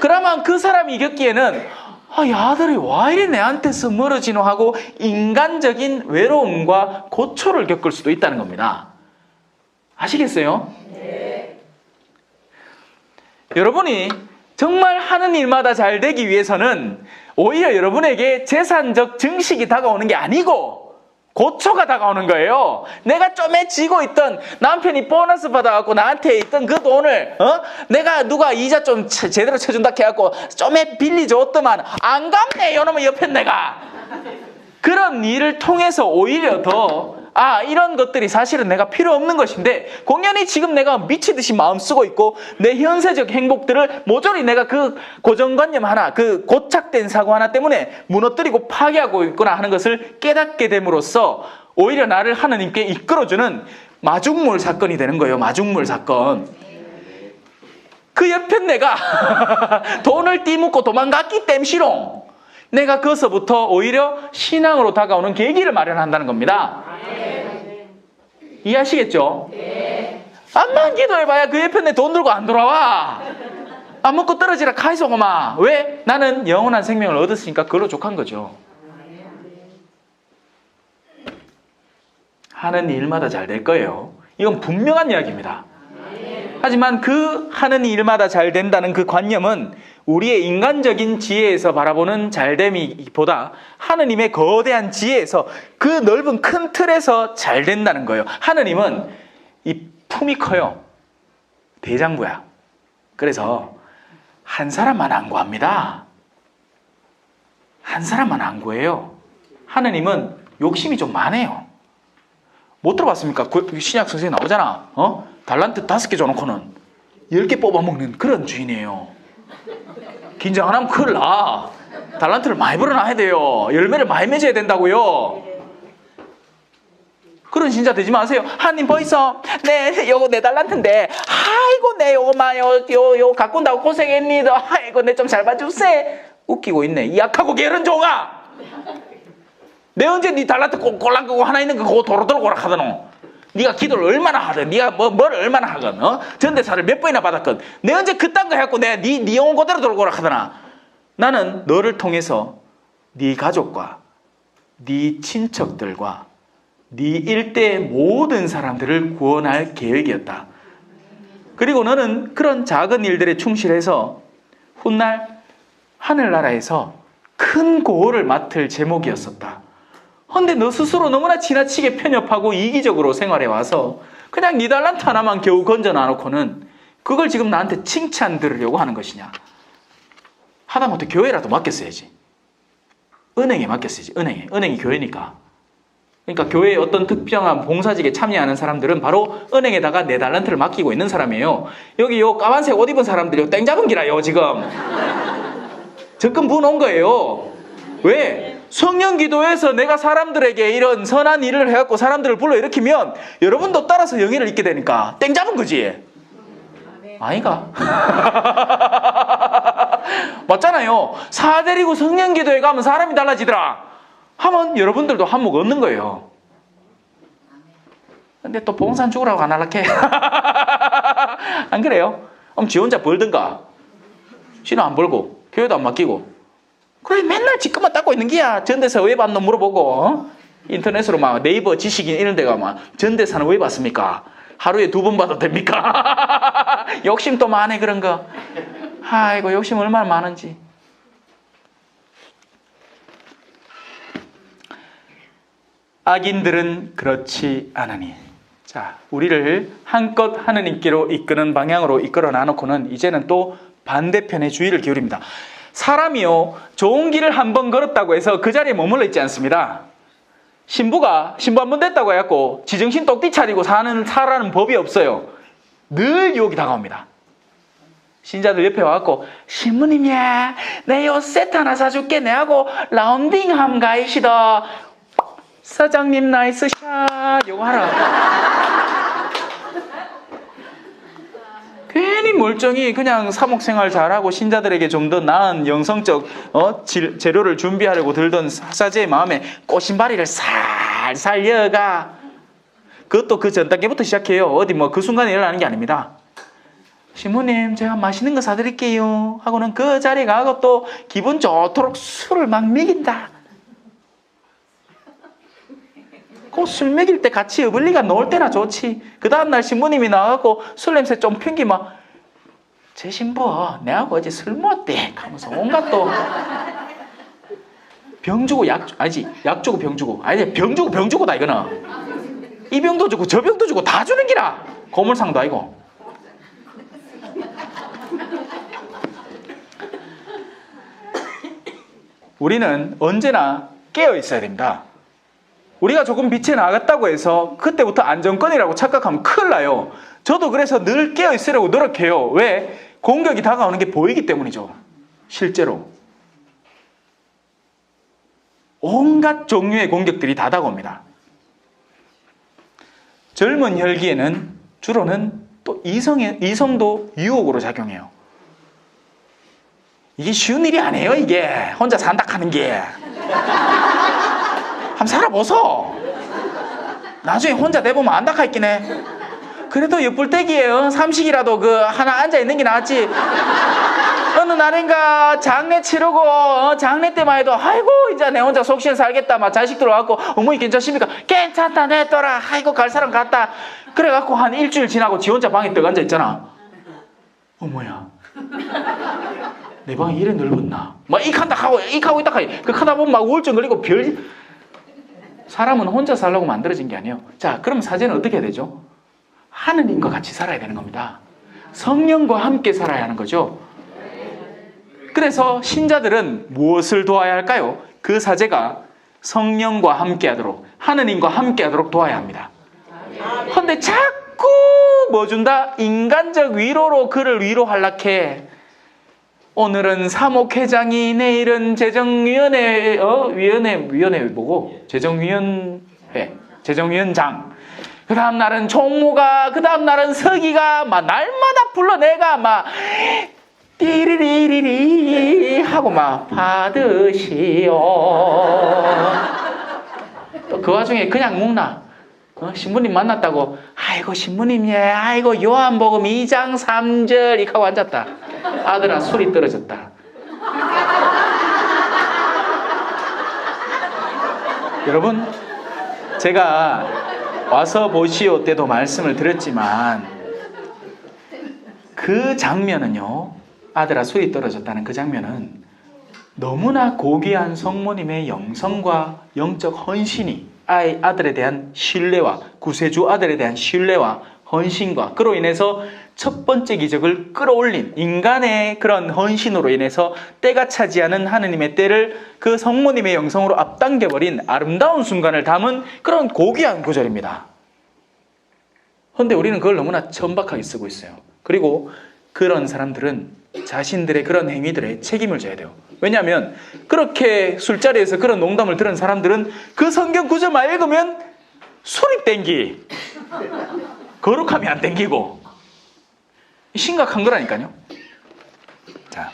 그러면 그 사람이 겪기에는 이 아들이 왜 이리 내한테서 멀어지노 하고 인간적인 외로움과 고초를 겪을 수도 있다는 겁니다. 아시겠어요? 네. 여러분이 정말 하는 일마다 잘 되기 위해서는 오히려 여러분에게 재산적 증식이 다가오는 게 아니고 고초가 다가오는 거예요. 내가 좀에 쥐고 있던 남편이 보너스 받아갖고 나한테 있던 그 돈을 내가 누가 이자 좀 제대로 쳐준다 해갖고 좀에 빌려줬더만 안 갚네 이놈의 옆에 내가. 그런 일을 통해서 오히려 더 이런 것들이 사실은 내가 필요 없는 것인데 공연히 지금 내가 미치듯이 마음 쓰고 있고 내 현세적 행복들을 모조리 내가 그 고정관념 하나, 그 고착된 사고 하나 때문에 무너뜨리고 파괴하고 있구나 하는 것을 깨닫게 됨으로써 오히려 나를 하나님께 이끌어주는 마중물 사건이 되는 거예요. 마중물 사건. 그 옆에 내가 돈을 띠묻고 도망갔기 땜시롱. 내가 거기서부터 오히려 신앙으로 다가오는 계기를 마련한다는 겁니다. 이해하시겠죠? 네. 암만 기도해봐야 그 옆에 내 돈 들고 안 돌아와. 안 먹고 떨어지라 카이소고마. 왜? 나는 영원한 생명을 얻었으니까 그걸로 족한 거죠. 하는 일마다 잘 될 거예요. 이건 분명한 이야기입니다. 하지만 그 하는 일마다 잘 된다는 그 관념은 우리의 인간적인 지혜에서 바라보는 잘됨이보다 하느님의 거대한 지혜에서 그 넓은 큰 틀에서 잘 된다는 거예요. 하느님은 이 품이 커요. 대장부야. 그래서 한 사람만 안 구합니다. 한 사람만 안 구해요. 하느님은 욕심이 좀 많아요. 못 들어봤습니까? 신약 성경에 나오잖아. 달란트 5개 줘놓고는 10개 뽑아먹는 그런 주인이에요. 긴장 안 하면 큰일 나. 달란트를 많이 벌어놔야 돼요. 열매를 많이 맺어야 된다고요. 그런 신자 되지 마세요. 하나님 벌써 요거 내 달란트인데 아이고 내 요거만 요 갖고 온다고 고생했니다. 아이고 내 좀 잘 봐주세. 웃기고 있네. 이 약하고 게으른 종아. 내 언제 네 달란트 꼴랑 끄고 하나 있는 거 그거 도로도로 고락하더노. 네가 기도를 얼마나 하든, 네가 뭘 얼마나 하건, 전대사를 몇 번이나 받았건, 내 언제 그딴 거 해갖고 내가 네 영혼 그대로 돌고 하더나. 나는 너를 통해서 네 가족과 네 친척들과 네 일대의 모든 사람들을 구원할 계획이었다. 그리고 너는 그런 작은 일들에 충실해서 훗날 하늘나라에서 큰 고을을 맡을 제목이었었다. 근데 너 스스로 너무나 지나치게 편협하고 이기적으로 생활해 와서 그냥 네 달란트 하나만 겨우 건져 놔놓고는 그걸 지금 나한테 칭찬 들으려고 하는 것이냐? 하다못해 교회라도 맡겼어야지. 은행에 맡겼어야지. 은행이 교회니까. 그러니까 교회에 어떤 특별한 봉사직에 참여하는 사람들은 바로 은행에다가 내 달란트를 맡기고 있는 사람이에요. 여기 요 까만색 옷 입은 사람들이 땡 잡은 기라요 지금. 적금 부어놓은 거예요. 왜? 성령 기도에서 내가 사람들에게 이런 선한 일을 해갖고 사람들을 불러일으키면 여러분도 따라서 영예를 잊게 되니까 땡 잡은 거지. 아이가? 맞잖아요. 사대리고 성령 기도에 가면 사람이 달라지더라 하면 여러분들도 한몫 얻는 거예요. 근데 또 봉산 죽으라고 안 할락해. 안 그래요? 그럼 지 혼자 벌든가. 지는 안 벌고 교회도 안 맡기고 그래 맨날 지금만 닦고 있는 게야. 전대사 왜 봤노 물어보고 인터넷으로 막 네이버 지식인 이런 데가 막 전대사는 왜 봤습니까? 하루에 2번 봐도 됩니까? 욕심 또 많네 그런 거. 아이고 욕심 얼마나 많은지. 악인들은 그렇지 않으니. 자, 우리를 한껏 하느님께로 이끄는 방향으로 이끌어 놔놓고는 이제는 또 반대편에 주의를 기울입니다. 사람이요 좋은 길을 한번 걸었다고 해서 그 자리에 머물러 있지 않습니다. 신부 한번 됐다고 해갖고 지정신 똑띠 차리고 살아는 법이 없어요. 늘 유혹이 다가옵니다. 신자들 옆에 와갖고 신부님이야 내 요 세트 하나 사줄게 내하고 라운딩 함 가이시다. 사장님 나이스 샷 요거 하라. 괜히 멀쩡히 그냥 사목생활 잘하고 신자들에게 좀 더 나은 영성적 재료를 준비하려고 들던 사제의 마음에 꽃신바리를 살살 이어가. 그것도 그 전 단계부터 시작해요. 어디 뭐 그 순간에 일어나는 게 아닙니다. 신부님 제가 맛있는 거 사드릴게요 하고는 그 자리에 가고 또 기분 좋도록 술을 막 먹인다. 그 술 먹일 때 같이 어블리가 놓을 때나 좋지. 그 다음날 신부님이 나가고 술 냄새 좀 풍기면 제 신부 내하고 어제 술 먹었대 하면서 온갖 또 병 주고 약 주고 병 주고 아니 병 주고 병 주고다 이거는. 이 병도 주고 저 병도 주고 다 주는 기라. 고물상도 아니고. 우리는 언제나 깨어 있어야 됩니다. 우리가 조금 빛에 나갔다고 해서 그때부터 안정권이라고 착각하면 큰일 나요. 저도 그래서 늘 깨어 있으려고 노력해요. 왜? 공격이 다가오는 게 보이기 때문이죠. 실제로 온갖 종류의 공격들이 다 다가옵니다. 젊은 혈기에는 주로는 또 이성도 유혹으로 작용해요. 이게 쉬운 일이 아니에요. 이게 혼자 산다 하는 게. 한번 살아보소. 나중에 혼자 내보면 안다카 있긴 해. 그래도 옆불떼기에 삼식이라도 그 하나 앉아있는 게 낫지. 어느 날인가 장례 치르고 장례 때만 해도 아이고 이제 내 혼자 속시원 살겠다 막 자식들 와갖고 어머니 괜찮습니까? 괜찮다 냈더라. 아이고 갈 사람 갔다. 그래갖고 한 일주일 지나고 지 혼자 방에 떡 앉아있잖아. 어머야 내 방이 이래 넓었나 막 익한다 하고 익하고 있다 하고 그 하다 보면 막 우울증 걸리고 사람은 혼자 살라고 만들어진 게 아니에요. 자, 그럼 사제는 어떻게 해야 되죠? 하느님과 같이 살아야 되는 겁니다. 성령과 함께 살아야 하는 거죠. 그래서 신자들은 무엇을 도와야 할까요? 그 사제가 성령과 함께 하도록 하느님과 함께 하도록 도와야 합니다. 그런데 자꾸 뭐 준다? 인간적 위로로 그를 위로하려해. 오늘은 사목회장이 내일은 재정위원회 위원회 뭐고? 재정위원장. 그 다음 날은 총무가, 그 다음 날은 서기가 막 날마다 불러내가 막 띠리리리리 하고 막 받으시오. 또 그 와중에 그냥 묵나. 신부님 만났다고 아이고 신부님 아이고 요한복음 2장 3절 이렇게 하고 앉았다. 아들아 술이 떨어졌다. 여러분 제가 와서 보시오 때도 말씀을 드렸지만 그 장면은요, 아들아 술이 떨어졌다는 그 장면은 너무나 고귀한 성모님의 영성과 영적 헌신이 아들에 대한 신뢰와 구세주 아들에 대한 신뢰와 헌신과 그로 인해서 첫 번째 기적을 끌어올린 인간의 그런 헌신으로 인해서 때가 차지 않은 하느님의 때를 그 성모님의 영성으로 앞당겨버린 아름다운 순간을 담은 그런 고귀한 구절입니다. 그런데 우리는 그걸 너무나 천박하게 쓰고 있어요. 그리고 그런 사람들은 자신들의 그런 행위들에 책임을 져야 돼요. 왜냐하면 그렇게 술자리에서 그런 농담을 들은 사람들은 그 성경 구절만 읽으면 술이 땡기, 거룩함이 안 땡기고 심각한 거라니까요. 자,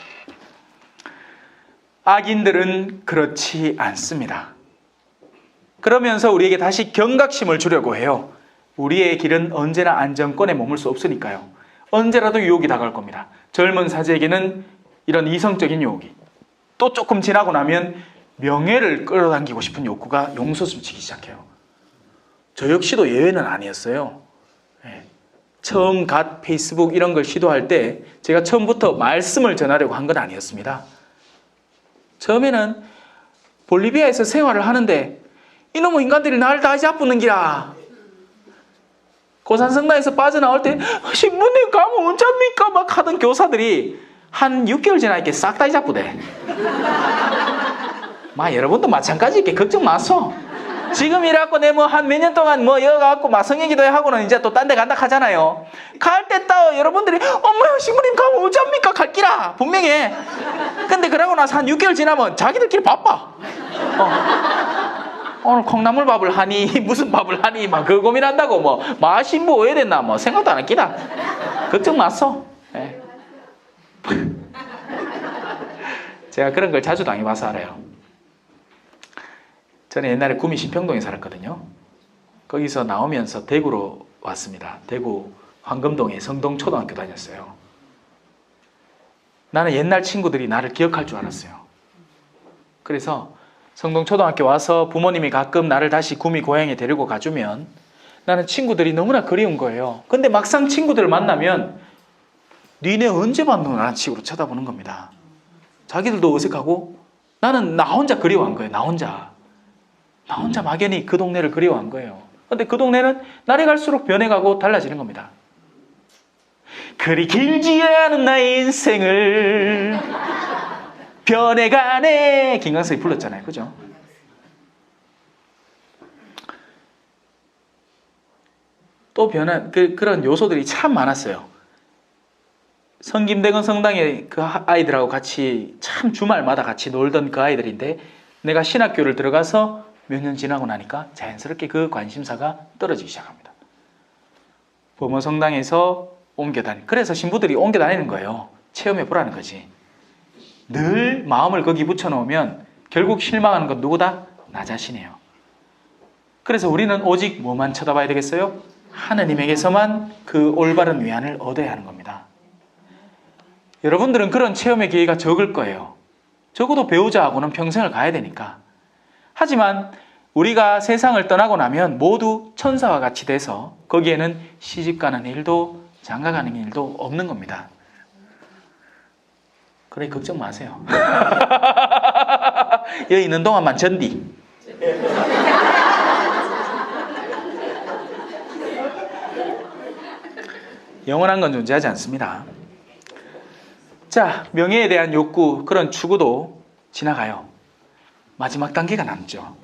악인들은 그렇지 않습니다. 그러면서 우리에게 다시 경각심을 주려고 해요. 우리의 길은 언제나 안정권에 머물 수 없으니까요. 언제라도 유혹이 다가올 겁니다. 젊은 사제에게는 이런 이성적인 유혹이, 또 조금 지나고 나면 명예를 끌어당기고 싶은 욕구가 용솟음치기 시작해요. 저 역시도 예외는 아니었어요. 처음 갓 페이스북 이런 걸 시도할 때 제가 처음부터 말씀을 전하려고 한 건 아니었습니다. 처음에는 볼리비아에서 생활을 하는데 이놈의 인간들이 나를 다 잡부는 기라. 고산성당에서 빠져나올 때 신부님 가면 언제입니까? 막 하던 교사들이 한 6개월 지나니까 싹 다 잡부대. 여러분도 마찬가지니까 걱정 마소. 지금 이래갖고 내 한 몇 년 동안 여가갖고 성행기도 하고는 이제 또 딴 데 간다 하잖아요. 갈 때 따 여러분들이 엄마야 신부님 가면 어쩝니까? 갈기라 분명해. 근데 그러고 나서 한 6개월 지나면 자기들끼리 바빠. 오늘 콩나물 밥을 하니 무슨 밥을 하니 막 그 고민한다고 신부 어야 됐나 생각도 안 할기다. 걱정 마소. 네. 제가 그런 걸 자주 당해봐서 알아요. 저는 옛날에 구미 신평동에 살았거든요. 거기서 나오면서 대구로 왔습니다. 대구 황금동에 성동초등학교 다녔어요. 나는 옛날 친구들이 나를 기억할 줄 알았어요. 그래서 성동초등학교 와서 부모님이 가끔 나를 다시 구미 고향에 데리고 가주면 나는 친구들이 너무나 그리운 거예요. 근데 막상 친구들을 만나면 니네 언제 봤노? 라는 식으로 쳐다보는 겁니다. 자기들도 어색하고 나는 나 혼자 그리워한 거예요. 나 혼자 막연히 그 동네를 그리워한 거예요. 근데 그 동네는 날이 갈수록 변해가고 달라지는 겁니다. 그리 길지 않은 나의 인생을 변해가네. 김광석이 불렀잖아요. 그죠? 또 변한 그런 요소들이 참 많았어요. 성김대건 성당에 그 아이들하고 같이 참 주말마다 같이 놀던 그 아이들인데 내가 신학교를 들어가서 몇 년 지나고 나니까 자연스럽게 그 관심사가 떨어지기 시작합니다. 부모 성당에서 그래서 신부들이 옮겨 다니는 거예요. 체험해 보라는 거지. 늘 마음을 거기 붙여놓으면 결국 실망하는 건 누구다? 나 자신이에요. 그래서 우리는 오직 뭐만 쳐다봐야 되겠어요? 하느님에게서만 그 올바른 위안을 얻어야 하는 겁니다. 여러분들은 그런 체험의 기회가 적을 거예요. 적어도 배우자하고는 평생을 가야 되니까. 하지만 우리가 세상을 떠나고 나면 모두 천사와 같이 돼서 거기에는 시집가는 일도 장가가는 일도 없는 겁니다. 그래 걱정 마세요. 여기 있는 동안만 전디. 영원한 건 존재하지 않습니다. 자, 명예에 대한 욕구, 그런 추구도 지나가요. 마지막 단계가 남죠.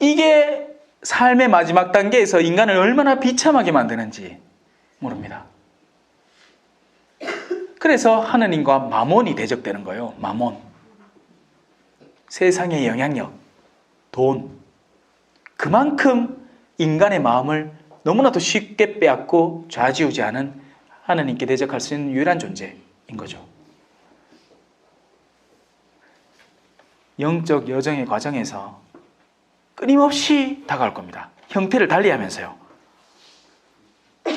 이게 삶의 마지막 단계에서 인간을 얼마나 비참하게 만드는지 모릅니다. 그래서 하느님과 마몬이 대적되는 거예요. 마몬. 세상의 영향력, 돈. 그만큼 인간의 마음을 너무나도 쉽게 빼앗고 좌지우지하는 하느님께 대적할 수 있는 유일한 존재인 거죠. 영적 여정의 과정에서 끊임없이 다가올 겁니다. 형태를 달리하면서요.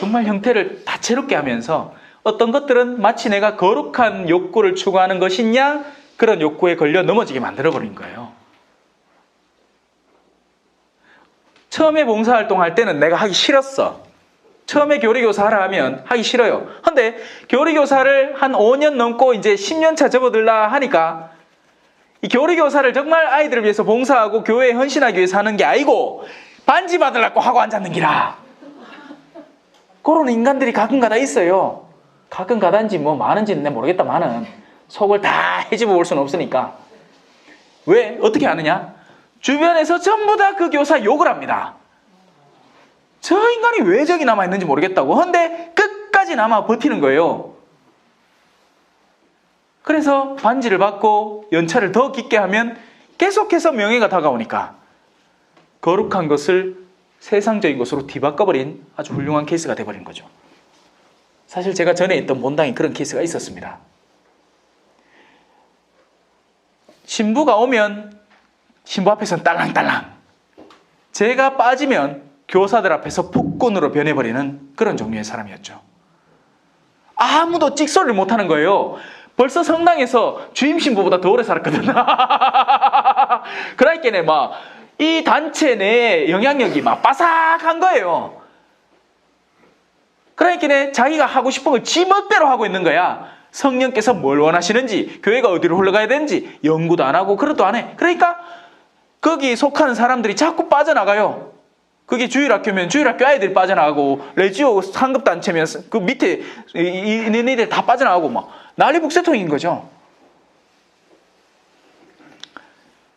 정말 형태를 다채롭게 하면서 어떤 것들은 마치 내가 거룩한 욕구를 추구하는 것이냐 그런 욕구에 걸려 넘어지게 만들어버린 거예요. 처음에 봉사활동할 때는 내가 하기 싫었어. 처음에 교리교사 하라 하면 하기 싫어요. 근데 교리교사를 한 5년 넘고 이제 10년 차 접어들라 하니까 이 교리교사를 정말 아이들을 위해서 봉사하고 교회에 헌신하기 위해서 하는 게 아니고 반지 받으려고 하고 앉았는 기라. 그런 인간들이 가끔가다 있어요. 가끔가다인지 뭐 많은지는 내가 모르겠다마는 속을 다 헤집어 볼 수는 없으니까. 왜? 어떻게 아느냐? 주변에서 전부 다 그 교사 욕을 합니다. 저 인간이 왜 저기 남아있는지 모르겠다고. 근데 끝까지 남아 버티는 거예요. 그래서 반지를 받고 연차를 더 깊게 하면 계속해서 명예가 다가오니까 거룩한 것을 세상적인 것으로 뒤바꿔버린 아주 훌륭한 케이스가 돼버린 거죠. 사실 제가 전에 있던 본당에 그런 케이스가 있었습니다. 신부가 오면 신부 앞에서는 딸랑딸랑, 제가 빠지면 교사들 앞에서 폭군으로 변해버리는 그런 종류의 사람이었죠. 아무도 찍소리를 못하는 거예요. 벌써 성당에서 주임 신부보다 더 오래 살았거든. 그러니까 막 이 단체 내 영향력이 막 빠삭한 거예요. 그러니까 자기가 하고 싶은 걸 지 멋대로 하고 있는 거야. 성령께서 뭘 원하시는지, 교회가 어디로 흘러가야 되는지 연구도 안 하고 그것도 안 해. 그러니까 거기 속하는 사람들이 자꾸 빠져나가요. 그게 주일학교면 주일학교 아이들이 빠져나가고, 레지오 상급단체면 그 밑에 있는 애들 다 빠져나가고 막 난리 북새통인 거죠.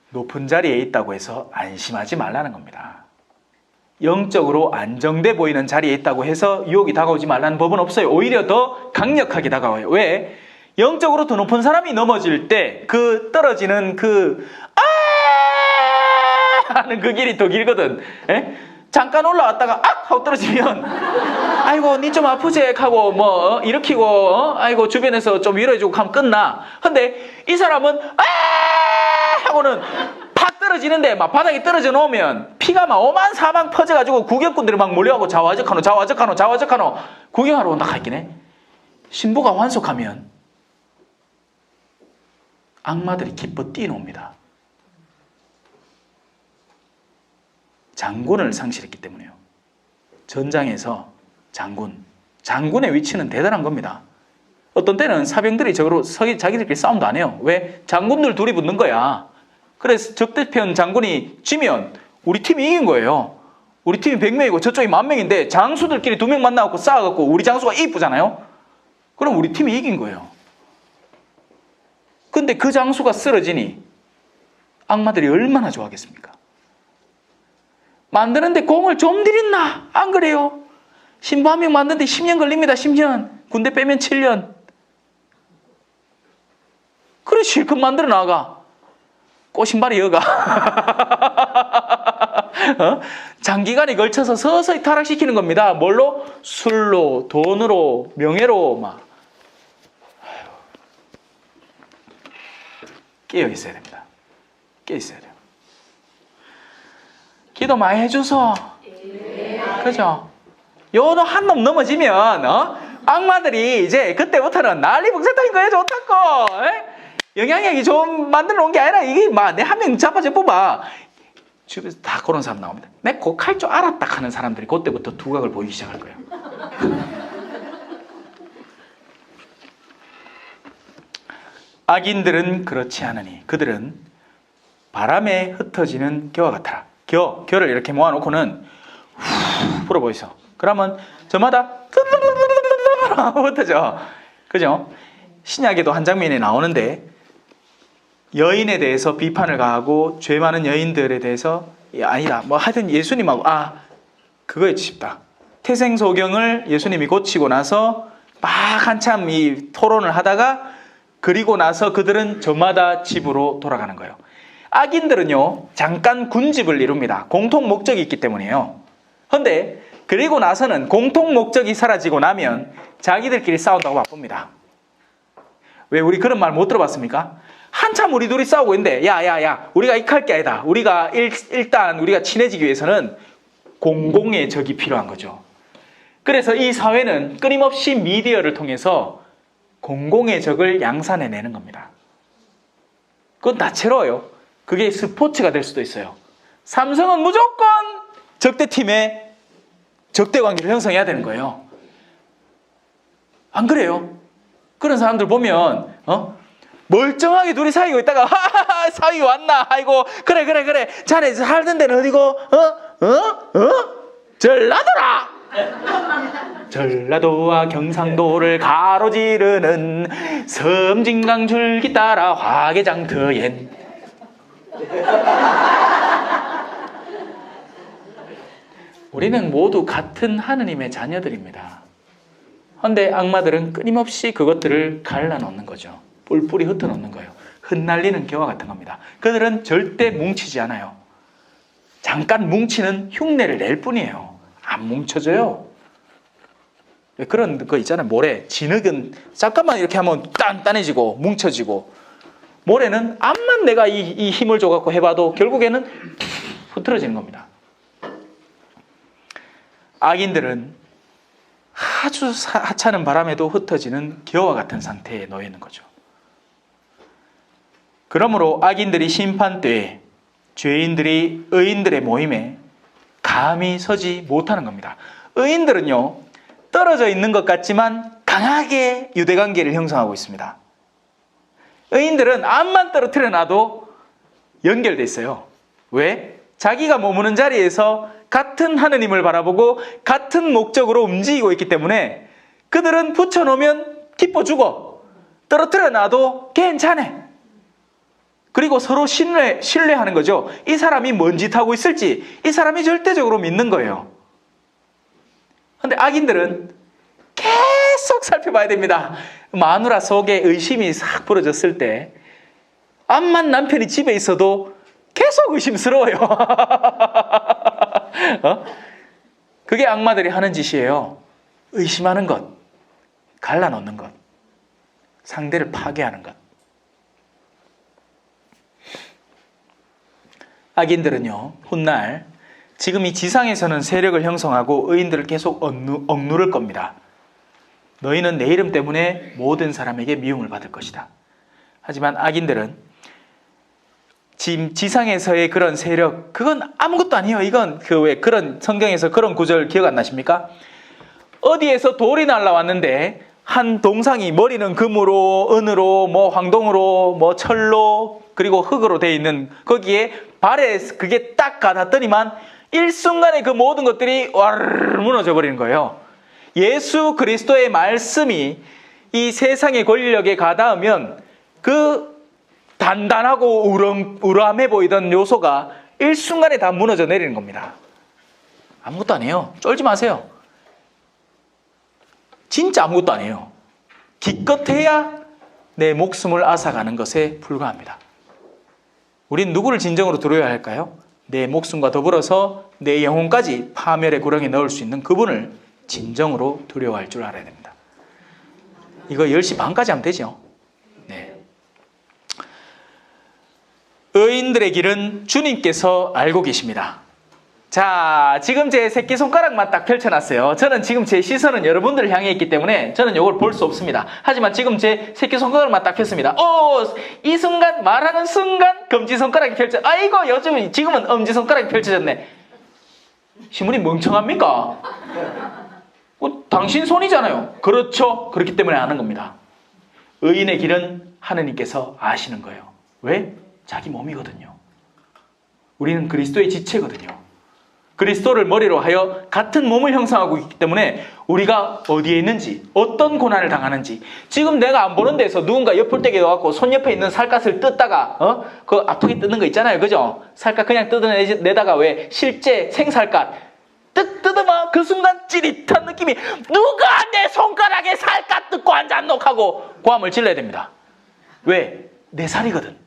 높은 자리에 있다고 해서 안심하지 말라는 겁니다. 영적으로 안정돼 보이는 자리에 있다고 해서 유혹이 다가오지 말라는 법은 없어요. 오히려 더 강력하게 다가와요. 왜? 영적으로 더 높은 사람이 넘어질 때 그 떨어지는 그 하는 그 길이 더 길거든. 에? 잠깐 올라왔다가 악! 하고 떨어지면 아이고 니 좀 아프지? 하고 뭐 일으키고 아이고 주변에서 좀 위로해주고 하면 끝나. 근데 이 사람은 하고는 팍 떨어지는데 막 바닥에 떨어져 놓으면 피가 막 오만사방 퍼져가지고 구경꾼들이 막 몰려가고 자화적하노 구경하러 온다 하겠네. 신부가 환속하면 악마들이 기뻐 뛰어옵니다. 장군을 상실했기 때문에요. 전장에서 장군의 위치는 대단한 겁니다. 어떤 때는 사병들이 적으로 자기들끼리 싸움도 안 해요. 왜? 장군들 둘이 붙는 거야. 그래서 적대편 장군이 지면 우리 팀이 이긴 거예요. 우리 팀이 100명이고 저쪽이 10,000명인데 장수들끼리 2명 만나고 싸워갖고 우리 장수가 이쁘잖아요. 그럼 우리 팀이 이긴 거예요. 근데 그 장수가 쓰러지니 악마들이 얼마나 좋아하겠습니까? 만드는데 공을 좀 들였나? 안 그래요? 신부 한 명 만드는데 10년 걸립니다. 10년. 군대 빼면 7년. 그래 실컷 만들어 나가. 꼬신발이 여가. 장기간에 걸쳐서 서서히 타락시키는 겁니다. 뭘로? 술로, 돈으로, 명예로 막. 깨어 있어야 됩니다. 깨어 있어야 돼요. 기도 많이 해줘서. 그죠? 요놈 한 놈 넘어지면 악마들이 이제 그때부터는 난리 북새통인 거예요. 좋다고. 영향력이 좀 만들어 놓은 게 아니라 이게 막 내 한 명 잡아줘 뽑아. 주변에서 다 그런 사람 나옵니다. 내 곡할 줄 알았다 하는 사람들이 그때부터 두각을 보이기 시작할 거예요. 악인들은 그렇지 않으니 그들은 바람에 흩어지는 겨와 같아라. 겨를 이렇게 모아놓고는 후 불어보이소. 그러면 저마다 흩어져. 그죠? 신약에도 한 장면이 나오는데 여인에 대해서 비판을 가하고 죄 많은 여인들에 대해서 아니다 뭐 하여튼 예수님하고 그거에 싶다. 태생소경을 예수님이 고치고 나서 막 한참 이 토론을 하다가 그리고 나서 그들은 저마다 집으로 돌아가는 거예요. 악인들은요 잠깐 군집을 이룹니다. 공통 목적이 있기 때문이에요. 그런데 그리고 나서는 공통 목적이 사라지고 나면 자기들끼리 싸운다고 바쁩니다. 왜 우리 그런 말 못 들어봤습니까? 한참 우리 둘이 싸우고 있는데 야야야 우리가 익할 게 아니다. 우리가 일단 우리가 친해지기 위해서는 공공의 적이 필요한 거죠. 그래서 이 사회는 끊임없이 미디어를 통해서 공공의 적을 양산해내는 겁니다. 그건 다채로워요. 그게 스포츠가 될 수도 있어요. 삼성은 무조건 적대팀의 적대관계를 형성해야 되는 거예요. 안 그래요? 그런 사람들 보면 멀쩡하게 둘이 사귀고 있다가 하하하 사귀 왔나? 아이고 그래 자네 살던 데는 어디고? 전라도라. 전라도와 경상도를 가로지르는 섬진강 줄기 따라 화개장 터엔. 우리는 모두 같은 하느님의 자녀들입니다. 그런데 악마들은 끊임없이 그것들을 갈라놓는 거죠. 뿔뿔이 흩어놓는 거예요. 흩날리는 개와 같은 겁니다. 그들은 절대 뭉치지 않아요. 잠깐 뭉치는 흉내를 낼 뿐이에요. 안 뭉쳐져요. 그런 거 있잖아요. 모래, 진흙은 잠깐만 이렇게 하면 단단해지고 뭉쳐지고, 모래는 암만 내가 이 힘을 줘갖고 해봐도 결국에는 흐트러지는 겁니다. 악인들은 아주 하찮은 바람에도 흩어지는 겨와 같은 상태에 놓여 있는 거죠. 그러므로 악인들이 심판때에 죄인들이 의인들의 모임에 감히 서지 못하는 겁니다. 의인들은요, 떨어져 있는 것 같지만 강하게 유대관계를 형성하고 있습니다. 의인들은 암만 떨어뜨려 놔도 연결돼 있어요. 왜? 자기가 머무는 자리에서 같은 하느님을 바라보고 같은 목적으로 움직이고 있기 때문에 그들은 붙여놓으면 기뻐 죽어. 떨어뜨려 놔도 괜찮아. 그리고 서로 신뢰하는 거죠. 이 사람이 뭔 짓 하고 있을지 이 사람이 절대적으로 믿는 거예요. 그런데 악인들은 계속 살펴봐야 됩니다. 마누라 속에 의심이 싹 불어졌을 때 암만 남편이 집에 있어도 계속 의심스러워요. 그게 악마들이 하는 짓이에요. 의심하는 것, 갈라놓는 것, 상대를 파괴하는 것. 악인들은요, 훗날 지금 이 지상에서는 세력을 형성하고 의인들을 계속 억누를 겁니다. 너희는 내 이름 때문에 모든 사람에게 미움을 받을 것이다. 하지만 악인들은 지금 지상에서의 그런 세력, 그건 아무것도 아니에요. 이건 왜 그런 성경에서 그런 구절 기억 안 나십니까? 어디에서 돌이 날라왔는데 한 동상이 머리는 금으로, 은으로, 황동으로, 철로, 그리고 흙으로 되어 있는 거기에 발에 그게 딱 가닿더니만 일순간에 그 모든 것들이 와르르 무너져 버리는 거예요. 예수 그리스도의 말씀이 이 세상의 권력에 가닿으면 그 단단하고 우람해 보이던 요소가 일순간에 다 무너져 내리는 겁니다. 아무것도 아니에요. 쫄지 마세요. 진짜 아무것도 아니에요. 기껏해야 내 목숨을 앗아가는 것에 불과합니다. 우린 누구를 진정으로 두려워야 할까요? 내 목숨과 더불어서 내 영혼까지 파멸의 구렁이에 넣을 수 있는 그분을 진정으로 두려워할 줄 알아야 됩니다. 이거 10시 반까지 하면 되죠? 네. 의인들의 길은 주님께서 알고 계십니다. 자, 지금 제 새끼손가락만 딱 펼쳐놨어요. 저는 지금 제 시선은 여러분들을 향해 있기 때문에 저는 이걸 볼 수 없습니다. 하지만 지금 제 새끼손가락만 딱 폈습니다. 이 순간, 말하는 순간 검지손가락이 아이고, 지금은 엄지손가락이 펼쳐졌네. 신부님 멍청합니까? 당신 손이잖아요. 그렇죠. 그렇기 때문에 아는 겁니다. 의인의 길은 하느님께서 아시는 거예요. 왜? 자기 몸이거든요. 우리는 그리스도의 지체거든요. 그리스도를 머리로 하여 같은 몸을 형성하고 있기 때문에 우리가 어디에 있는지, 어떤 고난을 당하는지, 지금 내가 안 보는 데서 누군가 옆을떼기 넣어갖고 손 옆에 있는 살갗을 뜯다가 그 아프게 뜯는 거 있잖아요. 그죠? 살갗 그냥 뜯어내다가 왜 실제 생살갗 뜯으면 그 순간 찌릿한 느낌이, 누가 내 손가락에 살갗 뜯고 앉았노 하고 고함을 질러야 됩니다. 왜? 내 살이거든.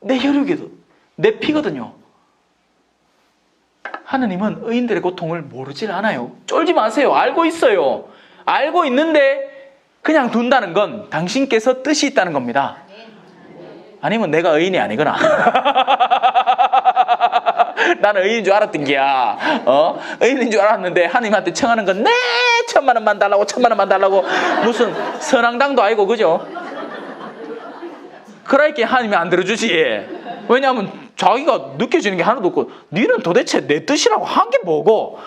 내 혈육이거든. 내 피거든요. 하느님은 의인들의 고통을 모르질 않아요. 쫄지 마세요. 알고 있어요. 알고 있는데 그냥 둔다는 건 당신께서 뜻이 있다는 겁니다. 아니면 내가 의인이 아니거나 나는 의인인 줄 알았던 게야. 의인인 줄 알았는데 하느님한테 청하는 건 내 1,000만 원만 달라고 1,000만 원만 달라고 무슨 선앙당도 아니고 그죠? 그러니까 하나님이 안 들어주지. 왜냐하면 자기가 느껴지는 게 하나도 없고 너는 도대체 내 뜻이라고 한 게 뭐고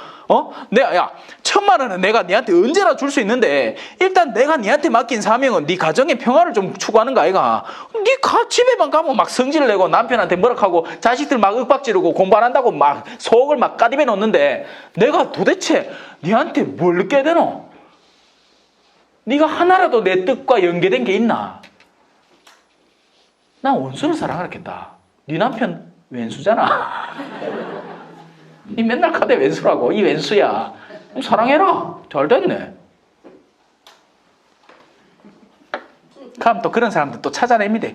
내가 야 1,000만 원은 내가 니한테 언제나 줄 수 있는데 일단 내가 니한테 맡긴 사명은 네 가정의 평화를 좀 추구하는 거 아이가. 네가 집에만 가면 막 성질을 내고 남편한테 뭐라 하고 자식들 막 윽박지르고 공부 안 한다고 막 속을 막 까디배 놓는데 내가 도대체 니한테 뭘 느껴야 되노? 네가 하나라도 내 뜻과 연계된 게 있나? 난 원수를 사랑하겠다. 네 남편 왼수잖아. 이 맨날 카대 왼수라고. 이 왼수야. 사랑해라. 잘 됐네. 그럼 또 그런 사람들 또 찾아냅니다.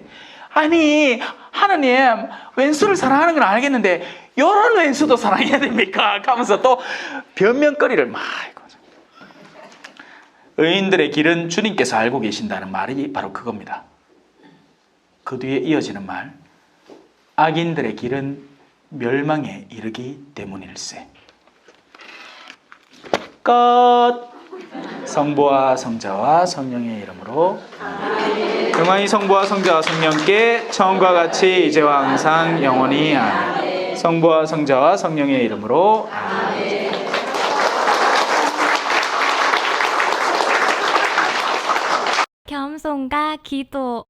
아니 하나님 왼수를 사랑하는 건 알겠는데 이런 왼수도 사랑해야 됩니까? 하면서 또 변명거리를 막. 의인들의 길은 주님께서 알고 계신다는 말이 바로 그겁니다. 그 뒤에 이어지는 말, 악인들의 길은 멸망에 이르기 때문일세. 끝. 성부와 성자와 성령의 이름으로 영광이 성부와 성자와 성령께 처음과 같이 이제와 항상 영원히 아멘. 성부와 성자와 성령의 이름으로 아멘. 겸손과 기도